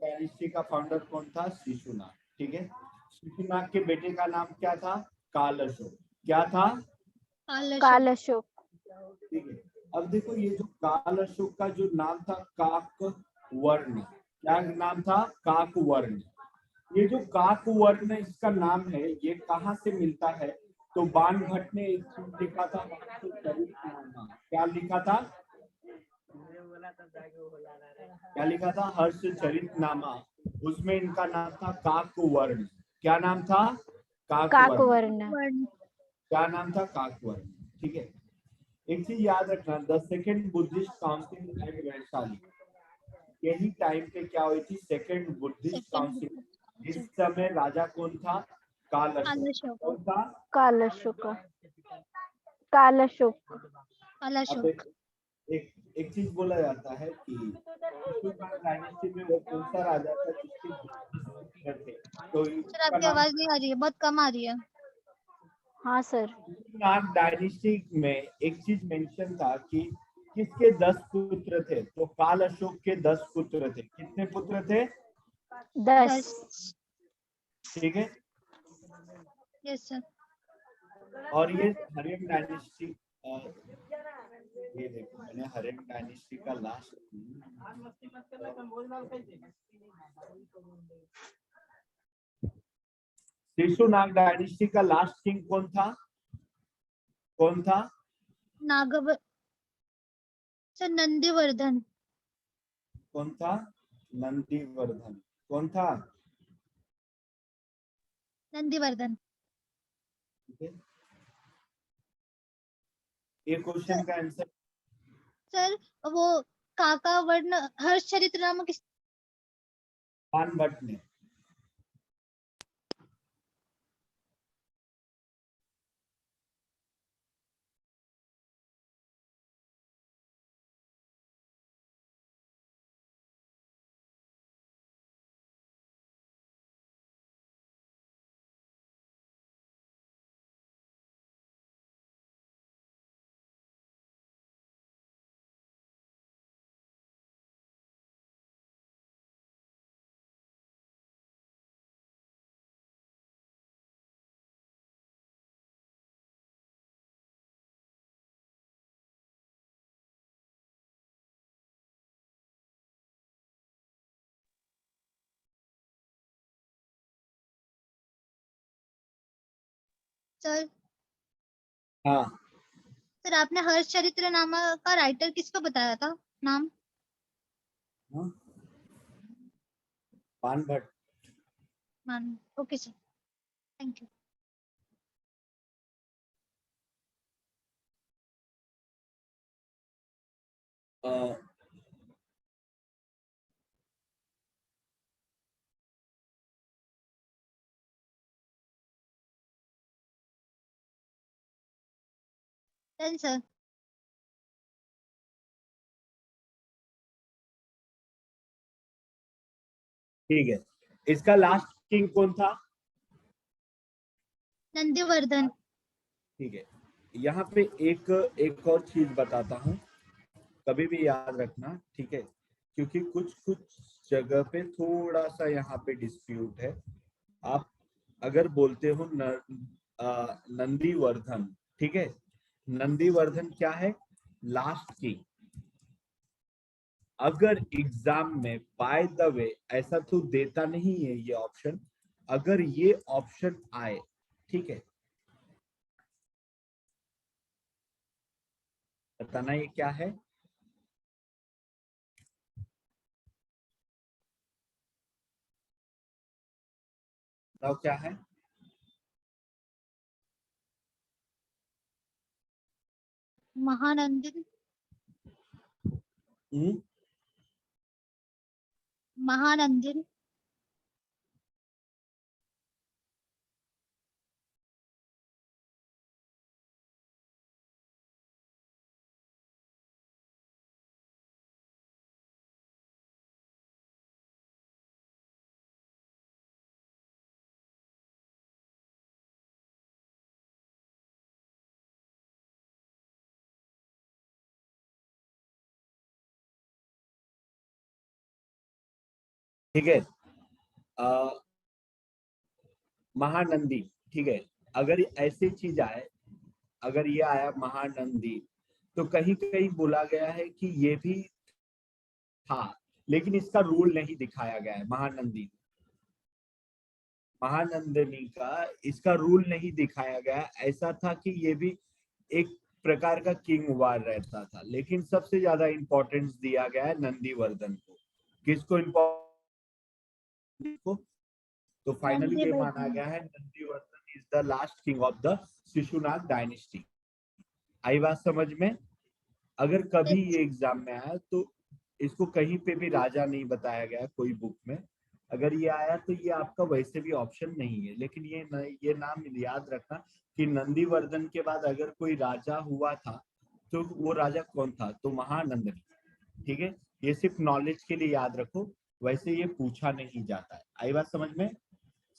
डायनेस्टी का फाउंडर कौन था? शिशुनाग, ठीक है। शिशुनाग के बेटे का नाम क्या था? काल अशोक। क्या था? काल अशोक। ठीक है। अब देखो ये जो काल अशोक का जो नाम था काकवर्ण, क्या नाम था? काकवर्ण। ये जो काकवर्ण इसका नाम है, ये कहाँ से मिलता है? तो बाण भट्ट ने एक चीज लिखा था, क्या लिखा था? क्या लिखा था? हर्षचरितनामा, उसमें इनका नाम था काकवर्ण। क्या नाम था? काकवर्ण। क्या नाम था? काकवर्ण, ठीक है। एक चीज याद रखना, the second Buddhist council at Vaishali, यही टाइम पे क्या हुई थी, सेकेंड बुद्धिस्ट काउंसिल। इस समय राजा कौन था, काल अशोक। कौन था, काल अशोक। काल अशोक। अब एक एक चीज बोला जाता है कि शिशुपाल डायनेस्टी में वो कौन सा राजा था जिसके पुत्र थे, तो सर इसका आपकी नाम आवाज नहीं आ रही है, बहुत कम आ रही है। हाँ सर। शिशुनाग डायनेस्टी में एक चीज मेंशन था कि किसके 10 पुत्र थे, तो काल अशोक के 10 पुत्र थे। कितने पुत्र थे, 10। ठीक है। Yes sir. और ये हर्यम डायनेस्टी, ये देखो मैंने हर्यम डायनेस्टी का लास्ट, शिशुनाग डायनेस्टी का लास्ट किंग कौन था, कौन था, नागव सर नंदीवर्धन। कौन था, नंदीवर्धन। कौन था, नंदीवर्धन। ठीक है। ये क्वेश्चन का आंसर सर वो काका वर्ण हर्षचरित्र नामक पान भट्ट ने। सर। हाँ, सर आपने हर्षचरित्र नामक का राइटर किसको बताया था नाम? हाँ? पान भट्ट। मान okay sir, thank you. Done sir. ठीक है, इसका लास्ट किंग कौन था, नंदीवर्धन। ठीक है। यहाँ पे एक एक और चीज बताता हूँ, कभी भी याद रखना, ठीक है, क्योंकि कुछ कुछ जगह पे थोड़ा सा यहाँ पे डिस्प्यूट है। आप अगर बोलते हो नंदीवर्धन, ठीक है, नंदीवर्धन क्या है, लास्ट किंग। अगर एग्जाम में बाय द वे ऐसा तो देता नहीं है ये ऑप्शन, अगर ये ऑप्शन आए, ठीक है, बताना ये क्या है, बताओ क्या है, महानंदन। महानंदन। ठीक है, महानंदी, ठीक है। अगर ऐसी चीज आए, अगर ये आया महानंदी, तो कहीं कहीं बोला गया है कि ये भी था, लेकिन इसका रूल नहीं दिखाया गया है। महानंदी, महानंदिनी का इसका रूल नहीं दिखाया गया। ऐसा था कि ये भी एक प्रकार का किंग वार रहता था, लेकिन सबसे ज्यादा इंपॉर्टेंस दिया गया है नंदीवर्धन को। किसको को, तो फाइनली ये माना गया है Nandivardhan is the last king of the Shishunaga dynasty. आई बात समझ में? अगर कभी ये एग्जाम में आया तो इसको कहीं पे भी राजा नहीं बताया गया कोई बुक में। अगर ये आया तो ये आपका वैसे भी ऑप्शन नहीं है, लेकिन ये नाम याद रखना कि नंदीवर्धन के बाद अगर कोई राजा हुआ था तो वो राजा कौन था, तो महानंद। ठीक है, ये सिर्फ नॉलेज के लिए याद रखो, वैसे ये पूछा नहीं जाता है। आई बात समझ में?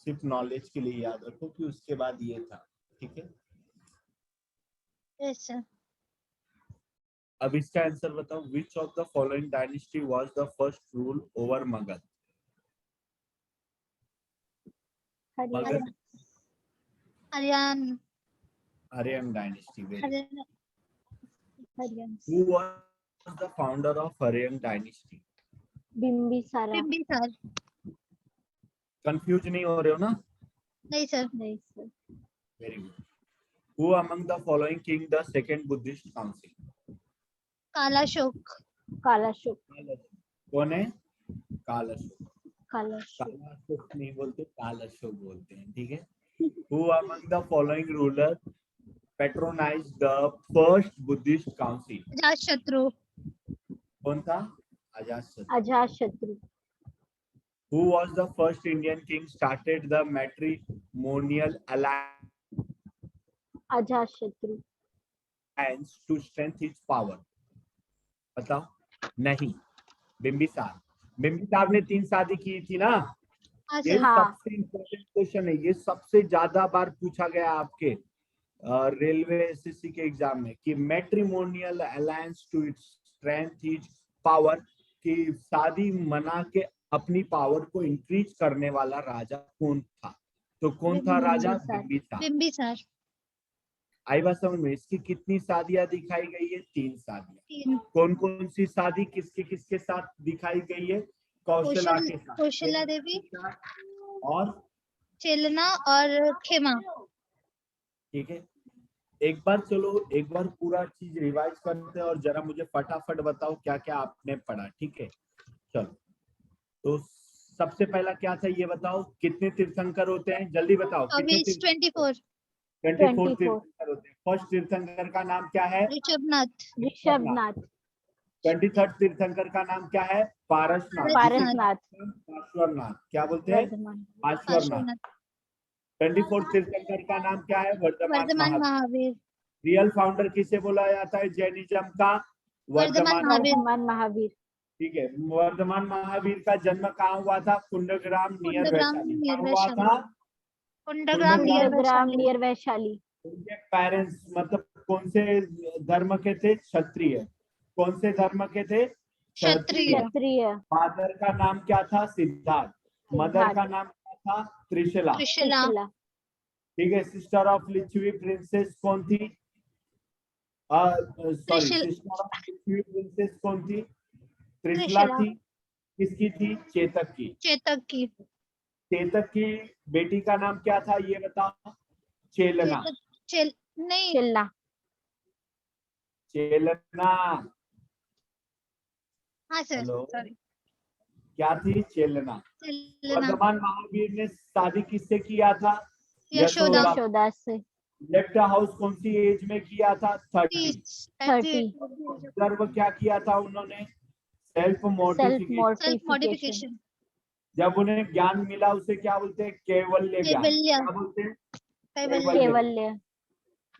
सिर्फ नॉलेज के लिए याद रखो कि उसके बाद ये था। ठीक है, यस सर। अब इसका आंसर बताओ। Which of the following dynasty was the first rule over Magadha? Magadha Haryana. Aryan dynasty. Haryana. Who was the founder of Aryan dynasty? Bimbisara. Bimbisar. Confuse नहीं हो रहे हो ना? नहीं सर। नहीं sir. Very good. Who among the following king the second Buddhist council? Kalashok. Kalashok. कौन है? कालाशोक। कालाशोक। कालाशोक नहीं बोलते, कालाशोक बोलते हैं। ठीक है। Who among the following ruler patronized the first Buddhist council? Ajatashatru. कौन था? Ajatashatru. Ajatashatru. Who was the first Indian king started the matrimonial alliance Ajatashatru. to strengthen his power? बताओ। नहीं, बिंबिसार। बिंबिसार ने 3 शादी की थी ना? हाँ ये सर। हाँ। सबसे इम्पोर्टेंट क्वेश्चन है, ये सबसे ज्यादा बार पूछा गया आपके रेलवे एसएससी के एग्जाम में कि matrimonial alliance to its strength is power, कि शादी मना के अपनी पावर को इंक्रीज करने वाला राजा कौन था? तो कौन था राजा? बिंबिसार। बिंबिसार। बिंबिसार। आई बात समझ में? इसकी कितनी शादियां दिखाई गई है? 3 शादियां। 3। कौन कौन सी शादी किसके किसके साथ दिखाई गई है? कौशला के साथ, कौशला देवी और चेलना और खेमा। ठीक है। एक बार चलो, एक बार पूरा चीज रिवाइज करते हैं और जरा मुझे फटाफट बताओ क्या क्या आपने पढ़ा। ठीक है, चलो। तो सबसे पहला क्या था ये बताओ, कितने तीर्थंकर होते हैं? जल्दी बताओ। अभी 24। 24 तीर्थंकर होते हैं। फर्स्ट तीर्थंकर का नाम क्या है? ऋषभनाथ। ऋषभनाथ। 23rd तीर्थंकर का नाम क्या है? पारसनाथ। पारसनाथ। पार्श्वनाथ। क्या बोलते हैं? वर्धमान। पार्श्वनाथ। 24th तीर्थंकर का नाम क्या है? वर्धमान वर्धमान महावीर। रियल फाउंडर किसे बोला जाता है जैनिज्म का? वर्धमान महावीर। वर्धमान महावीर। ठीक है। वर्धमान महावीर का जन्म कहाँ हुआ था? कुंडग्राम नियर कुंडग्राम वैशाली। नियर कहाँ हुआ था? Kundagram near Kundagram near Vaishali. उनके पेरेंट्स मतलब कौन से धर्म के थे? क्षत्रिय। कौन से धर्म के थे? क्षत्रिय। क्षत्रिय। फादर का नाम क्या था? सिद्धार्थ। मदर का नाम क्या था? त्रिशला। त्रिशला। ठीक है। सिस्टर ऑफ लिच्छवी प्रिंसेस कौन थी? Sorry, sister of Licchavi princess कौन थी? त्रिशला थी। किसकी थी? चेतक की। चेतक की। चेतक की बेटी का नाम क्या था ये बताओ? चेलना। नहीं। चेलना। चेलना। हाँ सर। हेलो। सॉरी। क्या थी? चेलना। चेलना। वर्धमान महावीर ने शादी किससे किया था? यशोदा। यशोदा से। लेफ्ट हाउस कौन सी एज में किया था? 30। 30। ऑब्जर्व क्या किया था उन्होंने? Self self modification. Self modification. Modification. जब उन्हें ज्ञान मिला उसे क्या बोलते हैं? केवल्य ज्ञान। कैवल्य। क्या बोलते हैं? केवल्य।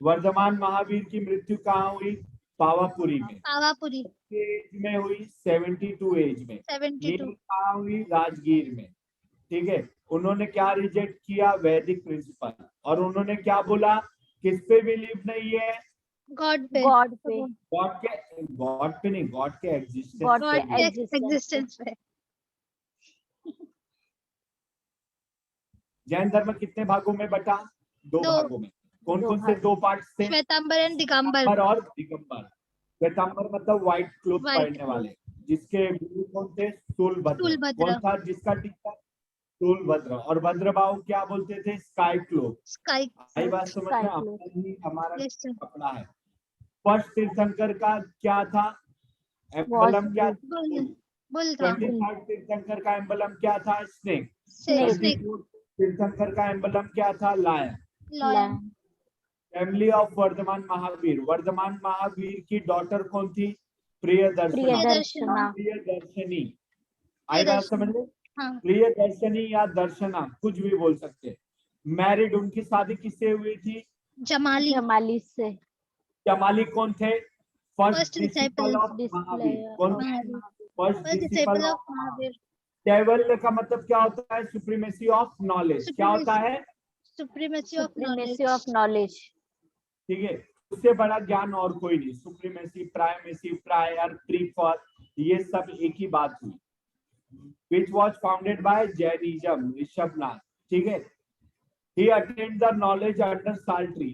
वर्धमान महावीर की मृत्यु कहाँ हुई? पावापुरी में। पावापुरी। एज में हुई? 72 एज में। 72। कहाँ हुई? राजगीर में। ठीक है। उन्होंने क्या रिजेक्ट किया? वैदिक प्रिंसिपल। और उन्होंने क्या बोला? किस पे बिलीव नहीं है? गॉड पे। गॉड पे। गॉड पे नहीं, गॉड के एग्जिस्टेंस गॉड पे के एग्जिस्टेंस पे। जैन धर्म कितने भागों में बटा? 2 दो। भागों में। कौन दो कौन से भाग। 2 पार्ट्स थे? श्वेतांबर एंड दिगंबर। श्वेतांबर और दिगंबर। श्वेतांबर मतलब व्हाइट क्लोथ White पहनने वाले, जिसके गुरु कौन थे? शूलभद्र। शूलभद्र। कौन था जिसका टीका? शूलभद्र। और भद्रबाहु क्या बोलते थे? Sky cloth. स्काई। आई बात समझ में? Sky cloth। अपना ही हमारा Yes, sir. कपड़ा है। फर्स्ट तीर्थंकर का क्या था? एम्बलम क्या था? बुल था। 23rd तीर्थंकर का एम्बलम क्या था? स्नेक। स्नेक। 24th तीर्थंकर का एम्बलम क्या था? Lion. Lion. Family of Vardhaman Mahavir. Vardhaman Mahavir की डॉटर कौन थी? प्रियदर्शना। प्रियदर्शना। प्रियदर्शनी। आई बात समझ में? हाँ प्रियदर्शनी या दर्शना कुछ भी बोल सकते हैं। मैरिड, उनकी शादी किससे हुई थी? जमाली जमाली से। जमाली कौन थे? First First disciple disciple, of Mahavir. कौन? Mahavir. First first disciple disciple of of Mahavir. Kaivalya का मतलब क्या होता है? Supremacy of knowledge. क्या होता है? Supremacy of supremacy knowledge. Of knowledge. ठीक है, उससे बड़ा ज्ञान और कोई नहीं। सुप्रीमेसी, प्राइमेसी, प्रायर, प्रीफर, ये सब एक ही बात हुई। Which was founded by Jainism, Rishabhanatha. ठीक है, he attained the knowledge under Saltry।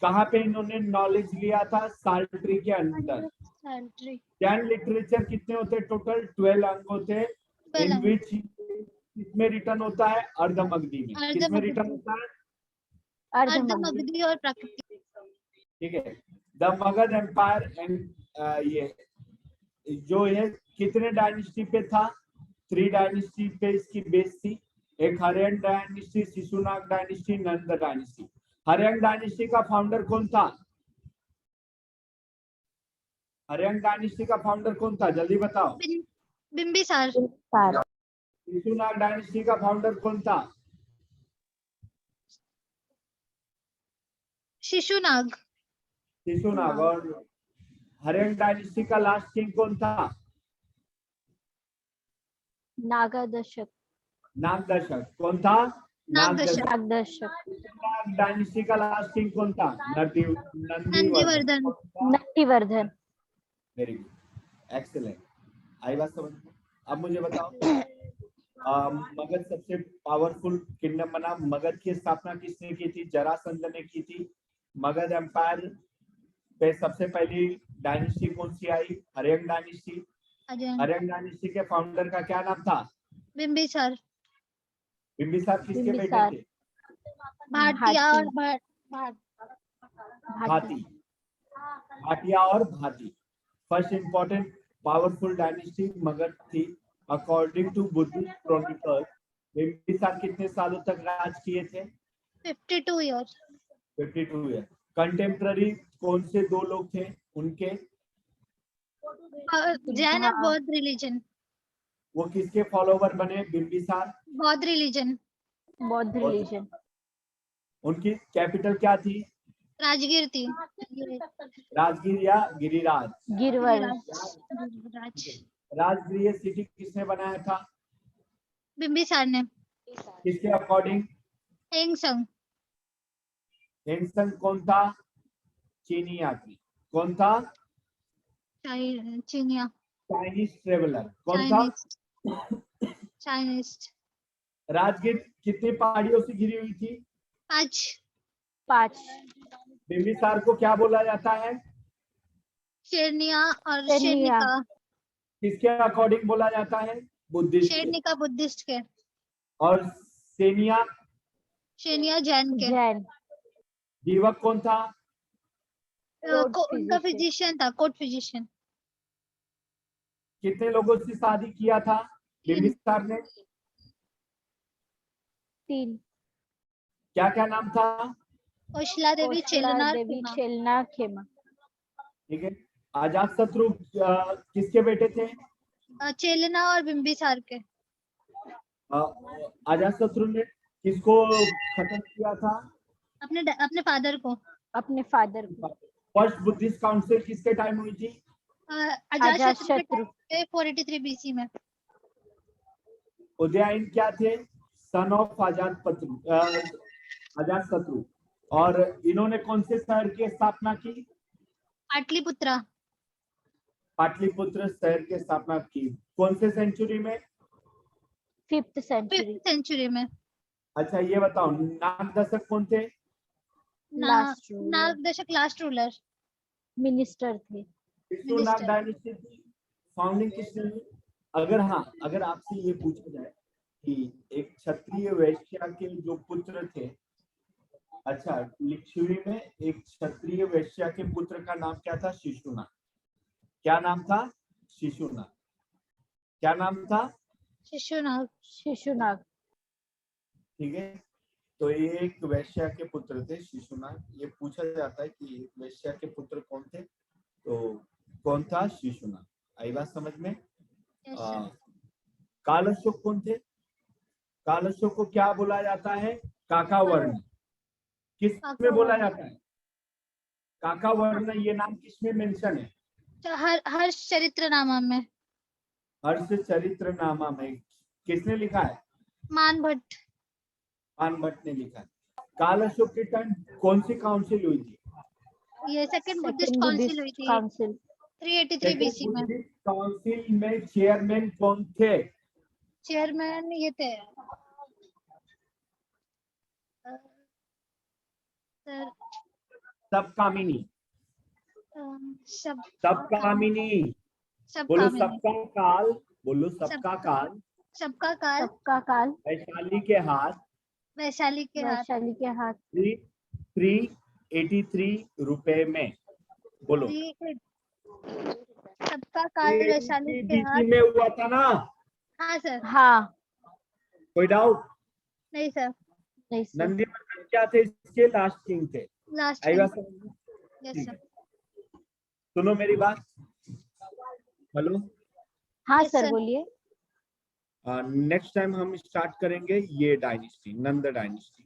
कहाँ पे इन्होंने नॉलेज लिया था? साल्ट्री के अंदर। Saltry। जैन लिटरेचर कितने होते हैं? टोटल 12 अंक होते हैं। इन अंक। विच किसमें रिटर्न होता है? अर्धमगधी में। किसमें रिटर्न होता है? अर्धमगधी। अर्धमगधी और प्राकृतिक। ठीक है, द मगध एम्पायर एंड ये जो है कितने डायनेस्टी पे था? 3 डायनेस्टी पे इसकी बेस थी। एक हर्यन डायनेस्टी, शिशुनाग डायनेस्टी, नंद डायनेस्टी। हर्यन डायनेस्टी का फाउंडर कौन था? हर्यन डायनेस्टी का फाउंडर कौन था? जल्दी बताओ। बिंबिसार। शिशुनाग डायनेस्टी का फाउंडर कौन था? शिशुनाग। शिशुनाग। और हर्यन डायनेस्टी का लास्ट किंग कौन था? नागदशक। नागदशक। कौन था? नागदशक। नागदशक। डायनेस्टी का लास्ट किंग कौन था? Nandivardhan. Nattivardhan. Very good, excellent. आई बात समझ में? अब मुझे बताओ, मगध सबसे पावरफुल किंगडम बना। मगध की स्थापना किसने की थी? जरासंध ने की थी। मगध एम्पायर पे सबसे पहली डायनेस्टी कौन सी आई? हर्यन डायनेस्टी। हर्यन डायनेस्टी के फाउंडर का क्या नाम था? बिंबिसार। बिंबिसार किसके बेटे बिंबिसार। थे? भाटिया और भाती। भाटिया और Bhati. First important powerful dynasty Magadha थी। According to Buddhist chronicles, Bimbisar कितने सालों तक राज किए थे? 52 ईयर्स। 52 ईयर। कंटेम्प्ररी कौन से 2 लोग थे उनके? जैन और बौद्ध रिलीजन। वो किसके फॉलोवर बने? बिंबिसार। बौद्ध रिलीजन। बौद्ध रिलीजन। उनकी कैपिटल क्या थी? राजगीर थी। राजगीर या गिरिराज? गिरवंश। राजगीर सिटी किसने बनाया था? बिंबिसार ने। किसके अकॉर्डिंग? हेंगसंग। हेंगसंग कौन था? चीनी यात्री। कौन था? चीनिया। Chinese traveller. कौन था? चाइनीज। राजगीर कितनी पहाड़ियों से घिरी हुई थी? 5। बिंबिसार को क्या बोला जाता है? शेरनिया और शेरनिया। शेरनिका। किसके अकॉर्डिंग बोला जाता है? बुद्धिस्ट के। शेरनिका बुद्धिस्ट के। और सेनिया? शेरनिया जैन के। जैन। दीवक कौन था? उनका फिजिशियन था, कोर्ट फिजिशियन। कितने लोगों से शादी किया था बिंबिसार ने? 3। क्या क्या नाम था? कौशला देवी, चेलना, देवी, चेलना, खेमा। ठीक है। अजातशत्रु किसके बेटे थे? चेलना और बिंबिसार के। अजातशत्रु ने किसको खत्म किया था? अपने फादर को। अपने फादर को। फर्स्ट बुद्धिस्ट काउंसिल किसके टाइम हुई थी? अजातशत्रु के 483 बीसी में। उदयन क्या थे? Son of Ajatashatru. और इन्होंने कौन से शहर की स्थापना की? पाटलिपुत्रा। पाटलिपुत्र शहर की स्थापना की। कौन से सेंचुरी में? 5th century. 5th सेंचुरी में। अच्छा ये बताओ, नागदशक कौन थे? Nagdashak last ruler. मिनिस्टर थे। शिशुनाग डायनेस्टी की फाउंडिंग किसने की? अगर आपसे ये पूछा जाए कि एक क्षत्रिय वैश्या के जो पुत्र थे, अच्छा लिच्छवी में एक क्षत्रिय वैश्या के पुत्र का नाम क्या था? शिशुनाग। क्या नाम था? शिशुनाग। क्या नाम था? शिशुनाग। शिशुनाग। ठीक है। तो एक वैश्या के पुत्र थे शिशुनाग। ये पूछा जाता है कि वैश्या के पुत्र कौन थे, तो कौन था? शिशुनाग। आई बात समझ में? Yes, sir. काल अशोक कौन थे? काल अशोक को क्या बोला जाता है? काका वर्ण। किस में काका बोला वर्ण। जाता है? काका वर्ण ये नाम किसमें मेंशन है? हर्ष चरित्र नामा में। हर्ष चरित्र नामा में किसने लिखा है? मान भट्ट। मान भट्ट ने लिखा है। काल अशोक के टाइम कौन सी काउंसिल हुई थी? ये second Buddhist second council Buddhist हुई थी काउंसिल 383 बीसी में। काउंसिल में चेयरमैन कौन थे? चेयरमैन ये थे सर सबकामिनी। सब सबकामिनी बोलो। सबका काल बोलो। सबका काल। सबका काल सबका काल वैशाली के हाथ। वैशाली के हाथ वैशाली के हाथ 383 रुपए में। बोलो। सबका काल वैशाली के हाथ। बीसी में हुआ था ना? हाँ सर। हाँ कोई डाउट? नहीं सर। नहीं सर नंदीवर्धन क्या थे? इसके लास्ट किंग थे। लास्ट आई बात समझ में? Yes sir. सुनो मेरी बात। हेलो। हाँ Yes, सर sir. बोलिए। नेक्स्ट टाइम हम स्टार्ट करेंगे ये डायनेस्टी, नंद डायनेस्टी।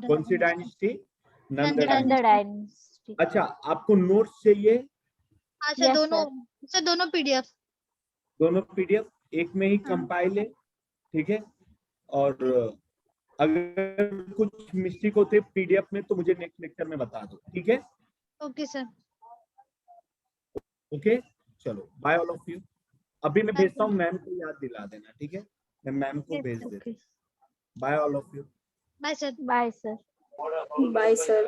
कौन सी डायनेस्टी? नंद नंद डायनेस्टी। डायनेस्टी। अच्छा, आपको नोट्स चाहिए? हाँ सर। Yes, दोनों सर दोनों पीडीएफ। दोनों पीडीएफ एक में ही हाँ। कंपाइल है, ठीक है? और अगर कुछ मिस्टेक होते पीडीएफ में तो मुझे नेक्स्ट लेक्चर में बता दो, ठीक है? Okay sir. ओके, चलो बाय ऑल ऑफ यू। अभी मैं Bye, भेजता हूँ, मैम को याद दिला देना, ठीक है? मैं मैम को Yes, भेज देता ओके हूँ। Bye all of you. Bye sir. Bye sir. Bye sir.